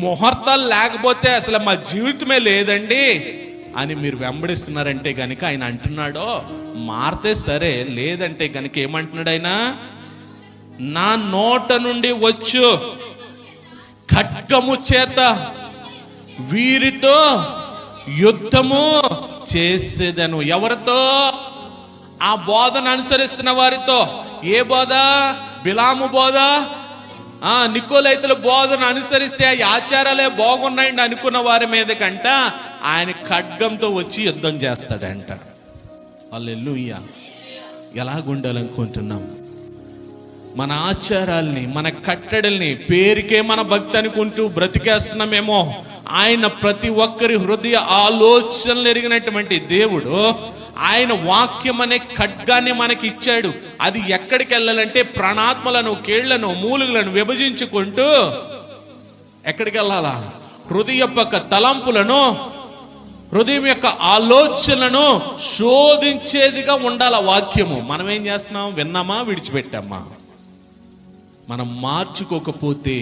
ముహూర్తాలు లేకపోతే అసలు మా జీవితమే లేదండి అని మీరు వెంబడిస్తున్నారంటే కనుక ఆయన అంటున్నాడో మారితే సరే, లేదంటే కనుక ఏమంటున్నాడు ఆయన, నా నోట నుండి వచ్చు ఖడ్గము చేత వీరితో యుద్ధము చేసేదను. ఎవరితో? ఆ బోధను అనుసరిస్తున్న వారితో. ఏ బోధ? బిలాము బోధ, నికోలైతుల బోధను అనుసరిస్తే ఆ ఆచారాలే బాగున్నాయండి అనుకున్న వారి మీద కంట ఆయన ఖడ్గంతో వచ్చి యుద్ధం చేస్తాడంట. హల్లెలూయా. ఎలాగుండాలనుకుంటున్నాం? మన ఆచారాల్ని, మన కట్టడల్ని పేరుకే మన భక్తి అనుకుంటూ బ్రతికేస్తున్నామేమో. ఆయన ప్రతి ఒక్కరి హృదయ ఆలోచనలు ఎరిగినటువంటి దేవుడు ఆయన వాక్యం అనే ఖడ్గాన్ని మనకి ఇచ్చాడు. అది ఎక్కడికి వెళ్ళాలంటే ప్రాణాత్మలను, కేళ్లను, మూలుగులను విభజించుకుంటూ ఎక్కడికి వెళ్ళాలా? హృదయ యొక్క తలంపులను, హృదయం యొక్క ఆలోచనలను శోధించేదిగా ఉండాల వాక్యము. మనం ఏం చేస్తున్నాం? విన్నామా, విడిచిపెట్టామా? మనం మార్చుకోకపోతే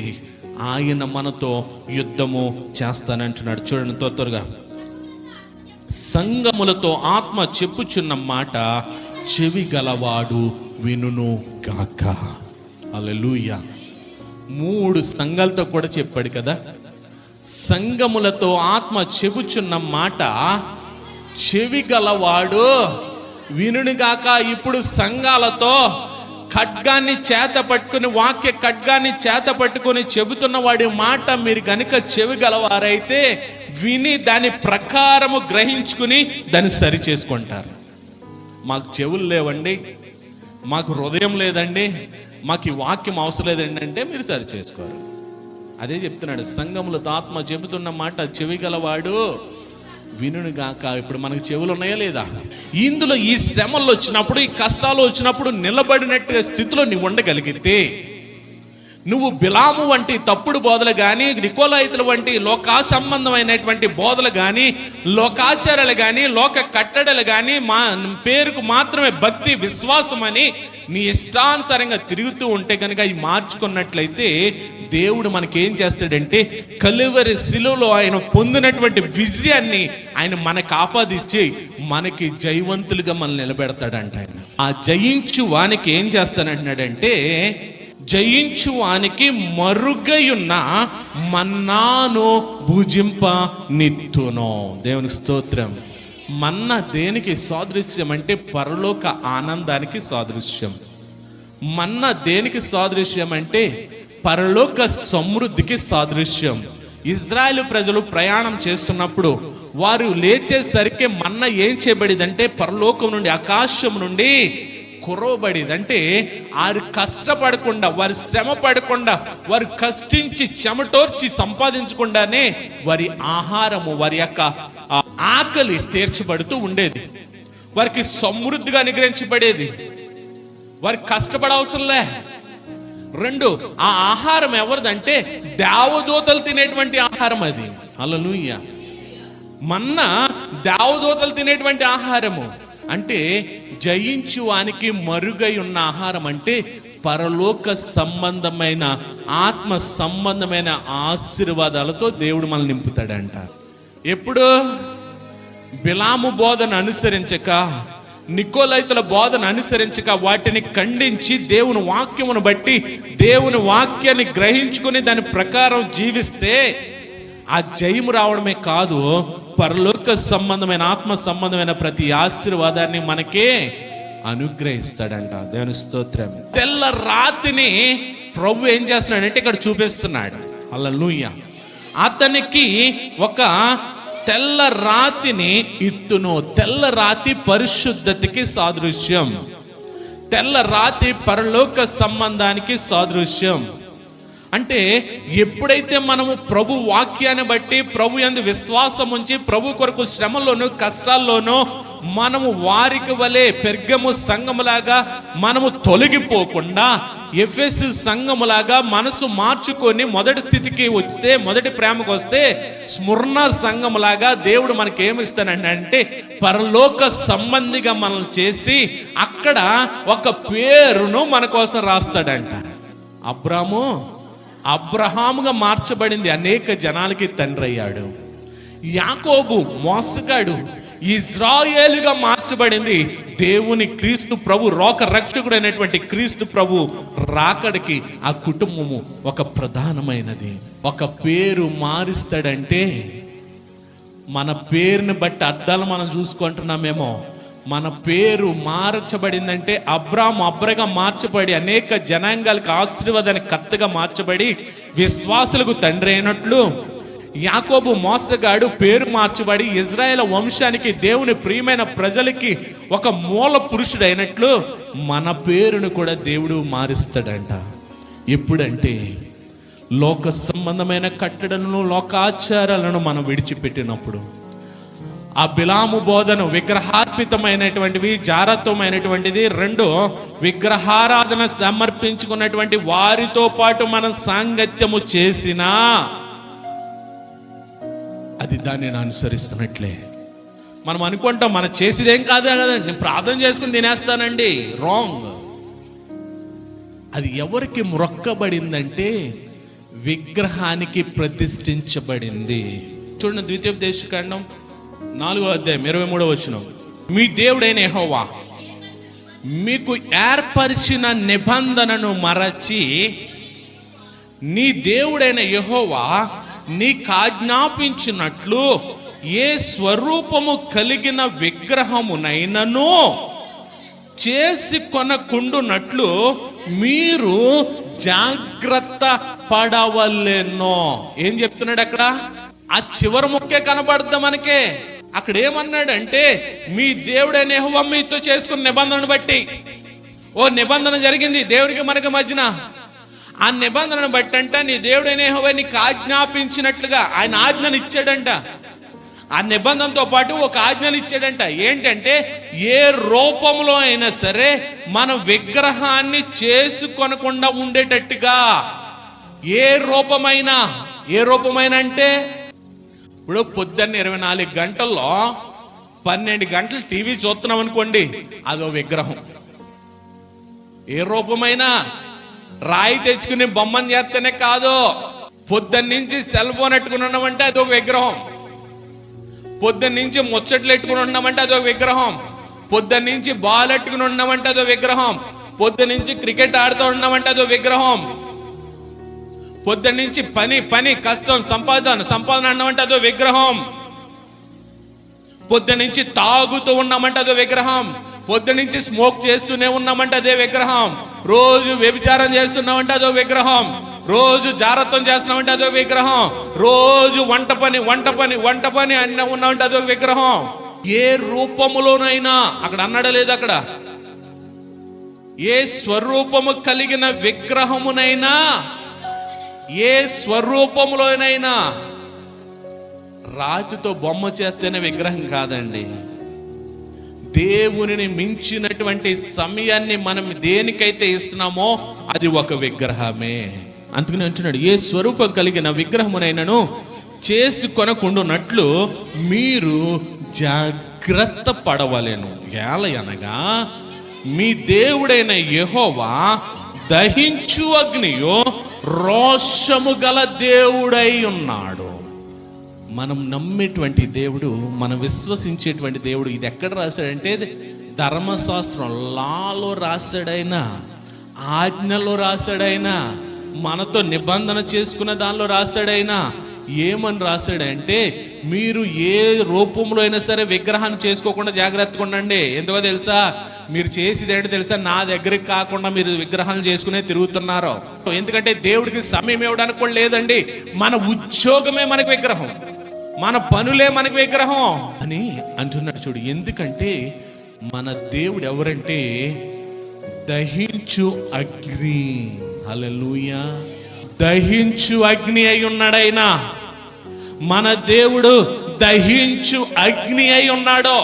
ఆయన మనతో యుద్ధము చేస్తానంటున్నాడు. చూడండి త్వరగా. సంగములతో ఆత్మ చెప్పుచున్న మాట చెవి గలవాడు వినును గాక. హల్లెలూయా. 3 సంఘాలతో కూడా చెప్పాడు కదా. సంగములతో ఆత్మ చెప్పుచున్న మాట చెవి గలవాడు వినును గాక. ఇప్పుడు సంఘాలతో ఖడ్గాన్ని చేత పట్టుకుని, వాక్య ఖడ్గాన్ని చేత పట్టుకుని చెబుతున్న వాడి మాట మీరు గనుక చెవి గలవారైతే విని దాని ప్రకారము గ్రహించుకుని దాన్ని సరి చేసుకుంటారు. మాకు చెవులు లేవండి, మాకు హృదయం లేదండి, మాకు ఈ వాక్యం అవసరం లేదండి అంటే మీరు సరి చేసుకోరు. అదే చెప్తున్నాడు, సంఘములతో ఆత్మ చెబుతున్న మాట చెవి గలవాడు వినును గాక. ఇప్పుడు మనకు చెవులు ఉన్నాయా లేదా? ఇందులో ఈ శ్రమలు వచ్చినప్పుడు, ఈ కష్టాలు వచ్చినప్పుడు నిలబడినట్టుగా స్థితిలో నువ్వు ఉండగలిగితే, నువ్వు బిలాము వంటి తప్పుడు బోధలు కానీ, నికోలైతుల వంటి లోకా సంబంధమైనటువంటి బోధలు కానీ, లోకాచారాలు కానీ, లోక కట్టడలు కానీ, మా పేరుకు మాత్రమే భక్తి విశ్వాసం అని నీ ఇష్టానుసారంగా తిరుగుతూ ఉంటే కనుక అవి మార్చుకున్నట్లయితే దేవుడు మనకేం చేస్తాడంటే కలువరి శిలువలో ఆయన పొందినటువంటి విజయాన్ని ఆయన మనకు ఆపాదించి మనకి జయవంతులుగా మనల్ని నిలబెడతాడంట. ఆయన ఆ జయించు వానికి ఏం చేస్తానంటున్నాడంటే, జయించు వానికి మరుగయున్న మన్నాను భుజింప నిత్తును. దేవునికి స్తోత్రం. మన్నా దేనికి సాదృశ్యం అంటే పరలోక ఆనందానికి సాదృశ్యం. మన్నా దేనికి సాదృశ్యం అంటే పరలోక సమృద్ధికి సాదృశ్యం. ఇజ్రాయేలు ప్రజలు ప్రయాణం చేస్తున్నప్పుడు వారు లేచేసరికి మన్నా ఏం చేయబడిదంటే పరలోకం నుండి, ఆకాశం నుండి కురవబడిది. అంటే వారు కష్టపడకుండా, వారు శ్రమ పడకుండా, వారు కష్టించి చెమటోర్చి సంపాదించకుండానే వారి ఆహారము, వారి యొక్క ఆకలి తీర్చబడుతూ ఉండేది. వారికి సమృద్ధిగా అనుగ్రహించబడేది. వారికి కష్టపడవసరంలే. 2, ఆ ఆహారం ఎవరిదంటే దేవదూతలు తినేటువంటి ఆహారం అది. హల్లెలూయా. మన్నా దేవదూతలు తినేటువంటి ఆహారము. అంటే జయించు వానికి మరుగై ఉన్న ఆహారం అంటే పరలోక సంబంధమైన, ఆత్మ సంబంధమైన ఆశీర్వాదాలతో దేవుడు మనల్ని నింపుతాడంట. ఎప్పుడు? బిలాము బోధన అనుసరించక, నికోలైతుల బోధన అనుసరించక, వాటిని ఖండించి దేవుని వాక్యమును బట్టి దేవుని వాక్యాన్ని గ్రహించుకుని దాని ప్రకారం జీవిస్తే ఆ జయము రావడమే కాదు, పరలోక సంబంధమైన, ఆత్మ సంబంధమైన ప్రతి ఆశీర్వాదాన్ని మనకే అనుగ్రహిస్తాడంట. దేవుని స్తోత్రం. తెల్ల రాతిని ప్రభు ఏం చేస్తున్నాడంటే ఇక్కడ చూపిస్తున్నాడు. హల్లెలూయా. అతనికి ఒక తెల్ల రాతిని ఇత్తును. తెల్ల రాతి పరిశుద్ధతకి సాదృశ్యం. తెల్ల రాతి పరలోక సంబంధానికి సాదృశ్యం. అంటే ఎప్పుడైతే మనము ప్రభు వాక్యాన్ని బట్టి ప్రభు యందు విశ్వాసం ఉంచి ప్రభు కొరకు శ్రమలోనూ కష్టాల్లోనూ మనము వారికి వలె పెర్గము సంఘములాగా మనము తొలగిపోకుండా ఎఫెసు సంఘములాగా మనసు మార్చుకొని మొదటి స్థితికి వస్తే, మొదటి ప్రేమకు వస్తే, స్మరణ సంఘములాగా దేవుడు మనకి ఏమిస్తానంటే పరలోక సంబంధిగా మనం చేసి అక్కడ ఒక పేరును మన కోసం రాస్తాడంట. అబ్రహాముగా మార్చబడింది, అనేక జనాలకి తండ్రి అయ్యాడు. యాకోబు మోసగాడు, ఇజ్రాయేలుగా మార్చబడింది. దేవుని క్రీస్తు ప్రభు లోక రక్షకుడు అయినటువంటి క్రీస్తు ప్రభు రాకడికి ఆ కుటుంబము ఒక ప్రధానమైనది. ఒక పేరు మారుస్తాడంటే మన పేరుని బట్టి అర్థాలు మనం చూసుకుంటున్నామేమో. మన పేరు మార్చబడిందంటే అబ్రగా మార్చబడి అనేక జనాంగాలకు ఆశీర్వాదానికి కర్తగా మార్చబడి విశ్వాసులకు తండ్రి అయినట్లు, యాకోబు మోసగాడు పేరు మార్చబడి ఇజ్రాయేల్ వంశానికి దేవుని ప్రియమైన ప్రజలకి ఒక మూల పురుషుడు అయినట్లు మన పేరును కూడా దేవుడు మారుస్తాడంట. ఎప్పుడంటే లోక సంబంధమైన కట్టడలను లోకాచారాలను మనం విడిచిపెట్టినప్పుడు. ఆ బిలాము బోధన విగ్రహార్పితమైనటువంటివి, జారత్వమైనటువంటిది. రెండు, విగ్రహారాధన సమర్పించుకున్నటువంటి వారితో పాటు మనం సాంగత్యము చేసినా అది దాన్ని అనుసరిస్తున్నట్లే. మనం అనుకుంటాం మనం చేసేదేం కాదు కదండి, నేను ప్రార్థన చేసుకుని తినేస్తానండి. రాంగ్. అది ఎవరికి మొక్కబడిందంటే విగ్రహానికి ప్రతిష్ఠించబడింది. చూడండి, ద్వితీయోపదేశకాండం 4వ అధ్యాయం 23వ వచనం. మీ దేవుడైన యెహోవా మీకు ఏర్పరిచిన నిబంధనను మరచి, నీ దేవుడైన యెహోవా నీకు ఆజ్ఞాపించినట్లు ఏ స్వరూపము కలిగిన విగ్రహమునైనను చేసి కొనకుండునట్లు మీరు జాగ్రత్త పడవలెనో. ఏం చెప్తున్నాడు అక్కడ? ఆ చివరి ముక్కే కనబడద్దా మనకే. అక్కడ ఏమన్నాడంటే మీ దేవుడైన యెహోవా మీతో చేసుకున్న నిబంధనను బట్టి, ఓ నిబంధన జరిగింది దేవునికి మనకి మధ్యన. ఆ నిబంధనను బట్టి అంట నీ దేవుడైన యెహోవా నీకు ఆజ్ఞాపించినట్లుగా ఆయన ఆజ్ఞను ఇచ్చాడంట. ఆ నిబంధనతో పాటు ఒక ఆజ్ఞను ఇచ్చాడంట. ఏంటంటే ఏ రూపంలో అయినా సరే మన విగ్రహాన్ని చేసుకొనకుండా ఉండేటట్టుగా. ఏ రూపమైనా అంటే ఇప్పుడు పొద్దున్న 24 గంటల్లో 12 గంటలు టీవీ చూస్తున్నాం అనుకోండి, అదో విగ్రహం. ఏ రూపమైనా. రాయి తెచ్చుకుని బొమ్మను చేస్తేనే కాదు, పొద్దున్న నుంచి సెల్ ఫోన్ ఎట్టుకుని ఉన్నామంటే అదొక విగ్రహం. పొద్దున్న నుంచి ముచ్చట్లు ఎట్టుకుని ఉన్నామంటే అదొక విగ్రహం. పొద్దున్న నుంచి బాల్ ఎట్టుకుని ఉన్నామంటే అదో విగ్రహం. పొద్దున్న నుంచి క్రికెట్ ఆడుతూ ఉన్నామంటే అదో విగ్రహం. పొద్దున్న నుంచి పని కష్టం సంపాదన అన్నామంటే అదో విగ్రహం. పొద్దున్న నుంచి తాగుతూ ఉన్నామంటే అదో విగ్రహం. పొద్దున్న నుంచి స్మోక్ చేస్తూనే ఉన్నామంటే అదే విగ్రహం. రోజు వ్యభిచారం చేస్తున్నామంటే అదో విగ్రహం. రోజు జారత్వం చేస్తున్నామంటే అదో విగ్రహం. రోజు వంట పని అన్న ఉన్నామంటే అదో విగ్రహం. ఏ రూపములోనైనా, అక్కడ అన్నాడా లేదు, అక్కడ ఏ స్వరూపము కలిగిన విగ్రహమునైనా, ఏ స్వరూపంలోనైనా. రాతితో బొమ్మ చేస్తేనే విగ్రహం కాదండి. దేవునిని మించినటువంటి సమయాన్ని మనం దేనికైతే ఇస్తున్నామో అది ఒక విగ్రహమే. అందుకని అంటున్నాడు, ఏ స్వరూపం కలిగిన విగ్రహమునైనను చేసి కొనకుండునట్లు మీరు జాగ్రత్త పడవలెను. అనగా మీ దేవుడైన యెహోవా దహించు అగ్నియో రోషము గల దేవుడై ఉన్నాడు. మనం నమ్మేటువంటి దేవుడు, మనం విశ్వసించేటువంటి దేవుడు. ఇది ఎక్కడ రాశాడంటే ధర్మశాస్త్రం, లాలో రాశాడైనా, ఆజ్ఞలో రాశాడైనా, మనతో నిబంధన చేసుకున్న దానిలో రాశాడైనా. ఏమని రాశాడంటే మీరు ఏ రూపంలో అయినా సరే విగ్రహాన్ని చేసుకోకుండా జాగ్రత్తగా ఉండండి. ఎందుకో తెలుసా? మీరు చేసేది ఏంటో తెలుసా? నా దగ్గరికి కాకుండా మీరు విగ్రహాలు చేసుకునే తిరుగుతున్నారు. ఎందుకంటే దేవుడికి సమయం ఇవ్వడానికి కూడా లేదండి. మన ఉద్యోగమే మనకు విగ్రహం, మన పనులే మనకు విగ్రహం అని అంటున్నాడు. చూడు, ఎందుకంటే మన దేవుడు ఎవరంటే దహించు అగ్ని. హల్లెలూయా. దహించు అగ్ని అయి ఉన్నాడైనా మన దేవుడు దహించు అగ్ని అయి ఉన్నాడు.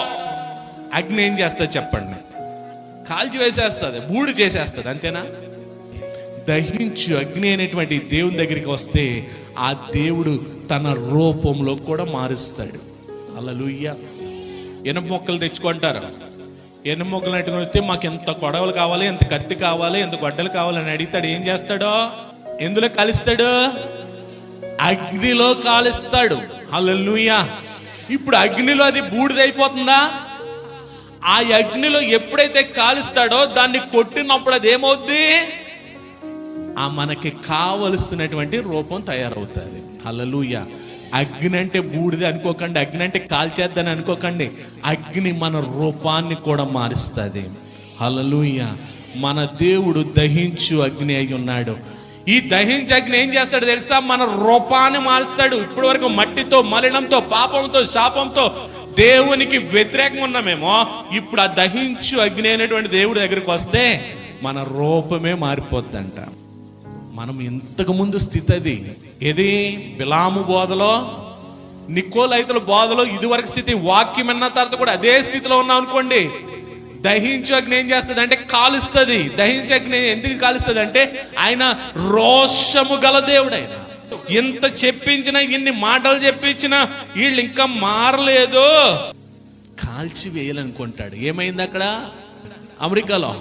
అగ్ని ఏం చేస్తుంది చెప్పండి? కాల్చి వేసేస్తుంది, బూడి చేసేస్తుంది, అంతేనా? దహించు అగ్ని అనేటువంటి దేవుని దగ్గరికి వస్తే ఆ దేవుడు తన రూపంలో కూడా మారుస్తాడు. హల్లెలూయా. ఎనుప మొక్కలు తెచ్చుకుంటారు. ఎనుప మొక్కలు అట్టుకుని వస్తే మాకు ఎంత కొడవలు కావాలి, ఎంత కత్తి కావాలి, ఎంత గొడ్డలు కావాలని అడిగితాడు. ఏం చేస్తాడో? ఎందులో కాలుస్తాడు? అగ్నిలో కాలుస్తాడు. హల్లెలూయా. ఇప్పుడు అగ్నిలో అది బూడిదైపోతుందా? ఆ అగ్నిలో ఎప్పుడైతే కాలుస్తాడో దాన్ని కొట్టినప్పుడు అది ఏమవుద్ది? ఆ మనకి కావలసినటువంటి రూపం తయారవుతుంది. హల్లెలూయా. అగ్ని అంటే బూడిద అనుకోకండి, అగ్ని అంటే కాల్చేద్దని అనుకోకండి. అగ్ని మన రూపాన్ని కూడా మారుస్తుంది. హల్లెలూయా. మన దేవుడు దహించు అగ్ని అయి ఉన్నాడు. ఈ దహించు అగ్ని ఏం చేస్తాడు తెలుసా? మన రూపాన్ని మారుస్తాడు. ఇప్పటి వరకు మట్టితో, మలినంతో, పాపంతో, శాపంతో దేవునికి వ్యతిరేకంగా ఉన్నామేమో. ఇప్పుడు ఆ దహించు అగ్ని అయినటువంటి దేవుడి దగ్గరికి వస్తే మన రూపమే మారిపోద్దంట. మనం ఇంతకు ముందు స్థితి అది ఏది? బిలాము బోధలో, నికోలైతుల బోధలో ఇదివరకు స్థితి. వాక్యం అన్న తర్వాత కూడా అదే స్థితిలో ఉన్నాం అనుకోండి. దహించు అగ్ని ఏం చేస్తుంది అంటే కాలుస్తుంది. దహించు అగ్ని ఎందుకు కాలుస్తుంది అంటే ఆయన రోషము గల దేవుడు. ఆయన ఎంత చెప్పించినా, ఇన్ని మాటలు చెప్పించినా వీళ్ళు ఇంకా మారలేదు, కాల్చి వేయాలనుకుంటాడు. ఏమైంది అక్కడ? అమెరికాలో,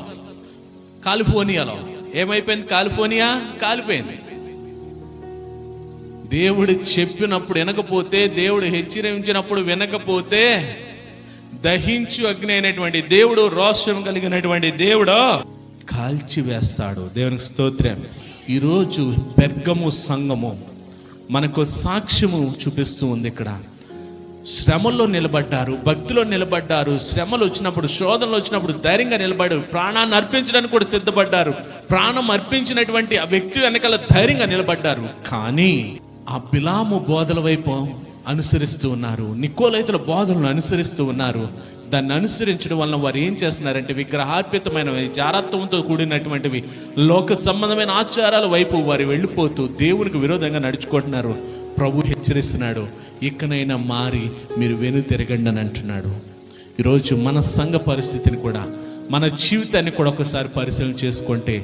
కాలిఫోర్నియాలో ఏమైపోయింది? కాలిఫోర్నియా కాలిపోయింది. దేవుడు చెప్పినప్పుడు వినకపోతే, దేవుడు హెచ్చరించినప్పుడు వినకపోతే, దహించు అగ్ని అయినటువంటి దేవుడు, రోషం కలిగినటువంటి దేవుడు కాల్చి వేస్తాడు. దేవునికి స్తోత్రం. ఈరోజు పెర్గము సంఘము మనకు సాక్ష్యము చూపిస్తూ ఉంది. ఇక్కడ శ్రమల్లో నిలబడ్డారు, భక్తిలో నిలబడ్డారు. శ్రమలు వచ్చినప్పుడు, శోధనలు వచ్చినప్పుడు ధైర్యంగా నిలబడ్డారు. ప్రాణాన్ని అర్పించడానికి కూడా సిద్ధపడ్డారు. ప్రాణం అర్పించినటువంటి ఆ వ్యక్తి వెనకాల ధైర్యంగా నిలబడ్డారు. కానీ ఆ బిలాము బోధల వైపు అనుసరిస్తూ ఉన్నారు, నికోలైతుల బోధనలు అనుసరిస్తూ ఉన్నారు. దాన్ని అనుసరించడం వలన వారు ఏం చేస్తున్నారంటే విగ్రహార్పితమైనవి, జారత్వంతో కూడినటువంటివి, లోక సంబంధమైన ఆచారాల వైపు వారు వెళ్ళిపోతూ దేవునికి విరోధంగా నడుచుకుంటున్నారు. ప్రభు హెచ్చరిస్తున్నాడు, ఇకనైనా మారి మీరు వెనుతిరగండి అని అంటున్నాడు. ఈరోజు మన సంఘ పరిస్థితిని కూడా, మన జీవితాన్ని కూడా ఒకసారి పరిశీలన చేసుకుంటే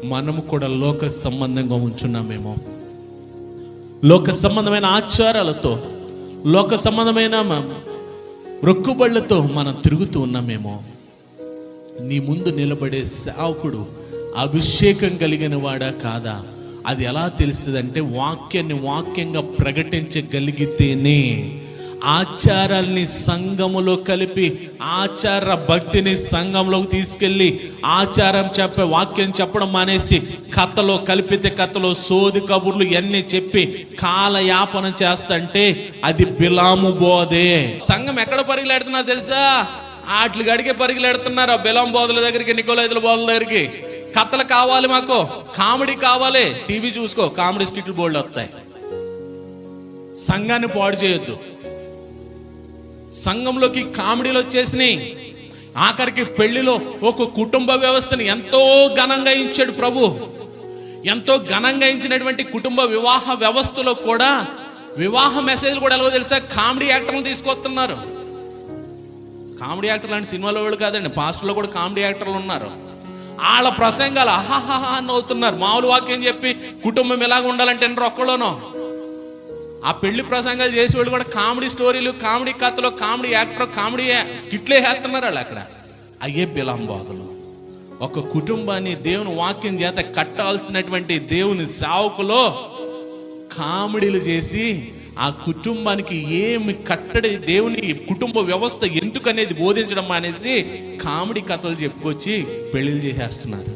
మనము కూడా లోక సంబంధంగా ఉంచున్నామేమో. లోక సంబంధమైన ఆచారాలతో, లోక సంబంధమైన రొక్కుబళ్లతో మనం తిరుగుతూ ఉన్నామేమో. నీ ముందు నిలబడే సేవకుడు అభిషేకం కలిగిన వాడా కాదా? అది ఎలా తెలుస్తుందంటే వాక్యాన్ని వాక్యంగా ప్రకటించగలిగితేనే. ఆచారాల్ని సంఘములో కలిపి, ఆచార భక్తిని సంఘంలోకి తీసుకెళ్ళి ఆచారం చెప్పే వాక్యం చెప్పడం మానేసి కథలో, కల్పిత కథలో, సోది కబుర్లు ఇవన్నీ చెప్పి కాలయాపన చేస్తంటే అది బిలాము బోధే. సంఘం ఎక్కడ పరిగెడుతున్నారు తెలుసా? ఆటలు గడికే పరిగెడుతున్నారు. ఆ బిలాము బోధల దగ్గరికి, నికోలైతుల బోధల దగ్గరికి. కథలు కావాలి, మాకు కామెడీ కావాలి. టీవీ చూసుకో, కామెడీ స్కిట్లు బోల్డ్ వస్తాయి. సంఘాన్ని పాడు చేయొద్దు. సంఘంలోకి కామెడీలు వచ్చేసినాయి. ఆఖరికి పెళ్లిలో ఒక కుటుంబ వ్యవస్థని ఎంతో ఘనంగా ఇచ్చాడు ప్రభు. ఎంతో ఘనంగా ఇచ్చినటువంటి కుటుంబ వివాహ వ్యవస్థలో కూడా వివాహ మెసేజ్లు కూడా ఎలాగో తెలుసా? కామెడీ యాక్టర్లు తీసుకొస్తున్నారు. కామెడీ యాక్టర్లు అంటే సినిమాలో వాళ్ళు కాదండి, పాస్టర్లో కూడా కామెడీ యాక్టర్లు ఉన్నారు. వాళ్ళ ప్రసంగాలు అహాహా అని అవుతున్నారు. మామూలు వాక్యం చెప్పి కుటుంబం ఎలాగ ఉండాలంటే ఒక్కలోనో. ఆ పెళ్లి ప్రసంగాలు చేసేవాళ్ళు కూడా కామెడీ స్టోరీలు, కామెడీ కథలు, కామెడీ యాక్టర్, కామెడీ స్కిట్లే వేస్తున్నారు వాళ్ళు అక్కడ. అయ్యే బిలాము బోధలు. ఒక కుటుంబాన్ని దేవుని వాక్యం చేత కట్టాల్సినటువంటి దేవుని సేవకులో కామెడీలు చేసి ఆ కుటుంబానికి ఏమి కట్టడి, దేవుని కుటుంబ వ్యవస్థ ఎందుకనేది బోధించడం అనేసి కామెడీ కథలు చెప్పుకొచ్చి పెళ్లిళ్ళు చేసేస్తున్నారు.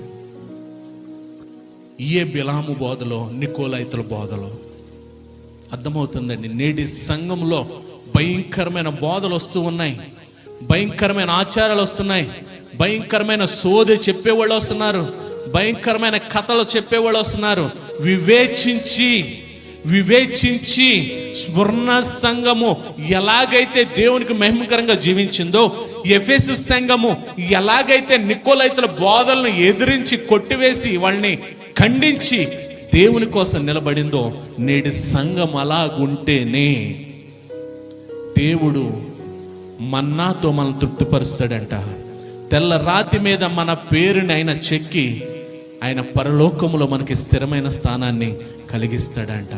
ఏ బిలాము బోధలో, నికోలైతుల బోధలో అర్థమవుతుందండి. నేటి సంఘంలో భయంకరమైన బోధలు వస్తూ ఉన్నాయి, భయంకరమైన ఆచారాలు వస్తున్నాయి, భయంకరమైన సోది చెప్పేవాళ్ళు వస్తున్నారు, భయంకరమైన కథలు చెప్పేవాళ్ళు వస్తున్నారు. వివేచించి వివేచించి స్వర్ణ సంఘము ఎలాగైతే దేవునికి మహిమకరంగా జీవించిందో, ఎఫెసు సంఘము ఎలాగైతే నికోలైతుల బోధలను ఎదిరించి కొట్టివేసి వాళ్ళని ఖండించి దేవుని కోసం నిలబడిందో, నేటి సంఘం అలాగుంటేనే దేవుడు మన్నాతో మనం తృప్తిపరుస్తాడంట. తెల్ల రాతి మీద మన పేరుని ఆయన చెక్కి ఆయన పరలోకములో మనకి స్థిరమైన స్థానాన్ని కలిగిస్తాడంట.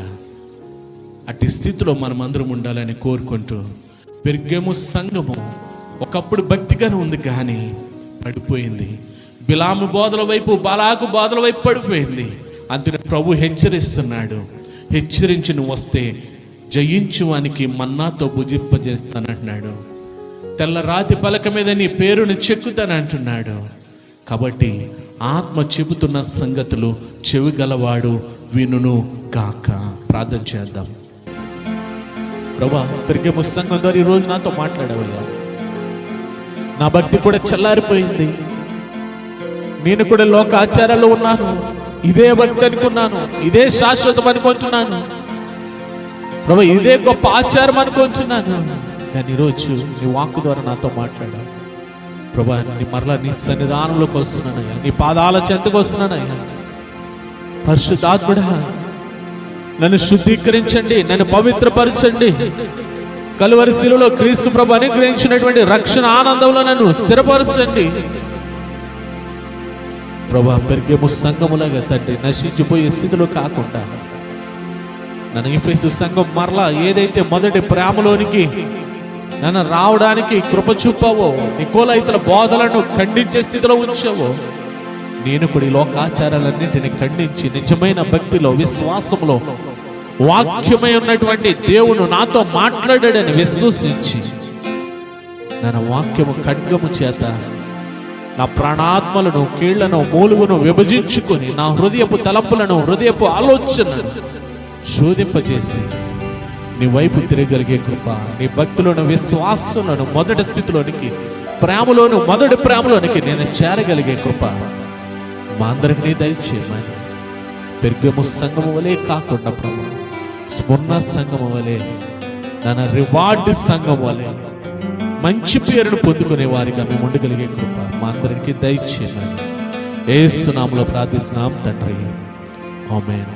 అట్టి స్థితిలో మనమందరం ఉండాలని కోరుకుంటూ, పెర్గము సంఘము ఒకప్పుడు భక్తిగానే ఉంది కానీ పడిపోయింది. బిలాము బోధల వైపు, బాలాకు బోధల వైపు పడిపోయింది. అందుకే ప్రభు హెచ్చరిస్తున్నాడు, హెచ్చరించి నువ్వు వస్తే జయించువానికి మన్నాతో భుజింపజేస్తానంటున్నాడు. తెల్ల రాతి పలక మీద నీ పేరుని చెక్కుతానంటున్నాడు. కాబట్టి ఆత్మ చెబుతున్న సంగతులు చెవి గలవాడు వినును గాక. ప్రార్థన చేద్దాం. ప్రభా, పెరిగేము సంఘం ద్వారా ఈరోజు నాతో మాట్లాడవయ్యా. నా భక్తి కూడా చల్లారిపోయింది. నేను కూడా లోక ఆచారాల్లో ఉన్నాను. ఇదే భక్తి అనుకున్నాను, ఇదే శాశ్వతం అనుకుంటున్నాను ప్రభా, ఇదే గొప్ప ఆచారం అనుకుంటున్నాను. కానీ ఈరోజు నీ వాక్కు ద్వారా నాతో మాట్లాడావు ప్రభా. నీ మరలా నీ సన్నిధానంలోకి వస్తున్నానయ్యా, నీ పాదాల చెంతకు వస్తున్నానయ్యా. పరిశుద్ధాత్ముడా, నన్ను శుద్ధీకరించండి, నన్ను పవిత్రపరచండి. కలువరి శిలువలో క్రీస్తు ప్రభు అనుగ్రహించినటువంటి రక్షణ ఆనందంలో నన్ను స్థిరపరచండి ప్రభా. పెర్గము సంఘములాగా తండ్రి నశించిపోయే స్థితిలో కాకుండా నన్ను ఎఫెసు సంఘం మరలా ఏదైతే మొదటి ప్రేమలోనికి నన్ను రావడానికి కృప చూపావో, నికోలైతుల బోధలను ఖండించే స్థితిలో ఉంచావో, నేను కూడా ఈ లోకాచారాలన్నింటినీ ఖండించి నిజమైన భక్తిలో, విశ్వాసంలో, వాక్యమై ఉన్నటువంటి దేవుడు నాతో మాట్లాడాడని విశ్వసించి నా వాక్యము ఖడ్గము చేత నా ప్రాణాత్మలను, కీళ్లను, మూలుగును విభజించుకొని నా హృదయపు తలంపులను, హృదయపు ఆలోచనలను శోధింపజేసి నీ వైపు తిరగలిగే కృప, నీ భక్తులను, విశ్వాసులను మొదటి స్థితిలోనికి, ప్రేమలోను మొదటి ప్రేమలోనికి నేను చేరగలిగే కృప మా అందరికి దయచేయమని. పెర్గము సంఘము వలె కాకుండా ప్రభు, స్మరణ సంఘము వలె, నా రివార్డ్ సంఘం వలె మంచి పేరును పొందుకునే వారిగా మేము ఉండగలిగే కృప మా అందరికి దయచేయమని యేసు నామములో ప్రార్థిస్తున్నాం తండ్రి. ఆమేన్.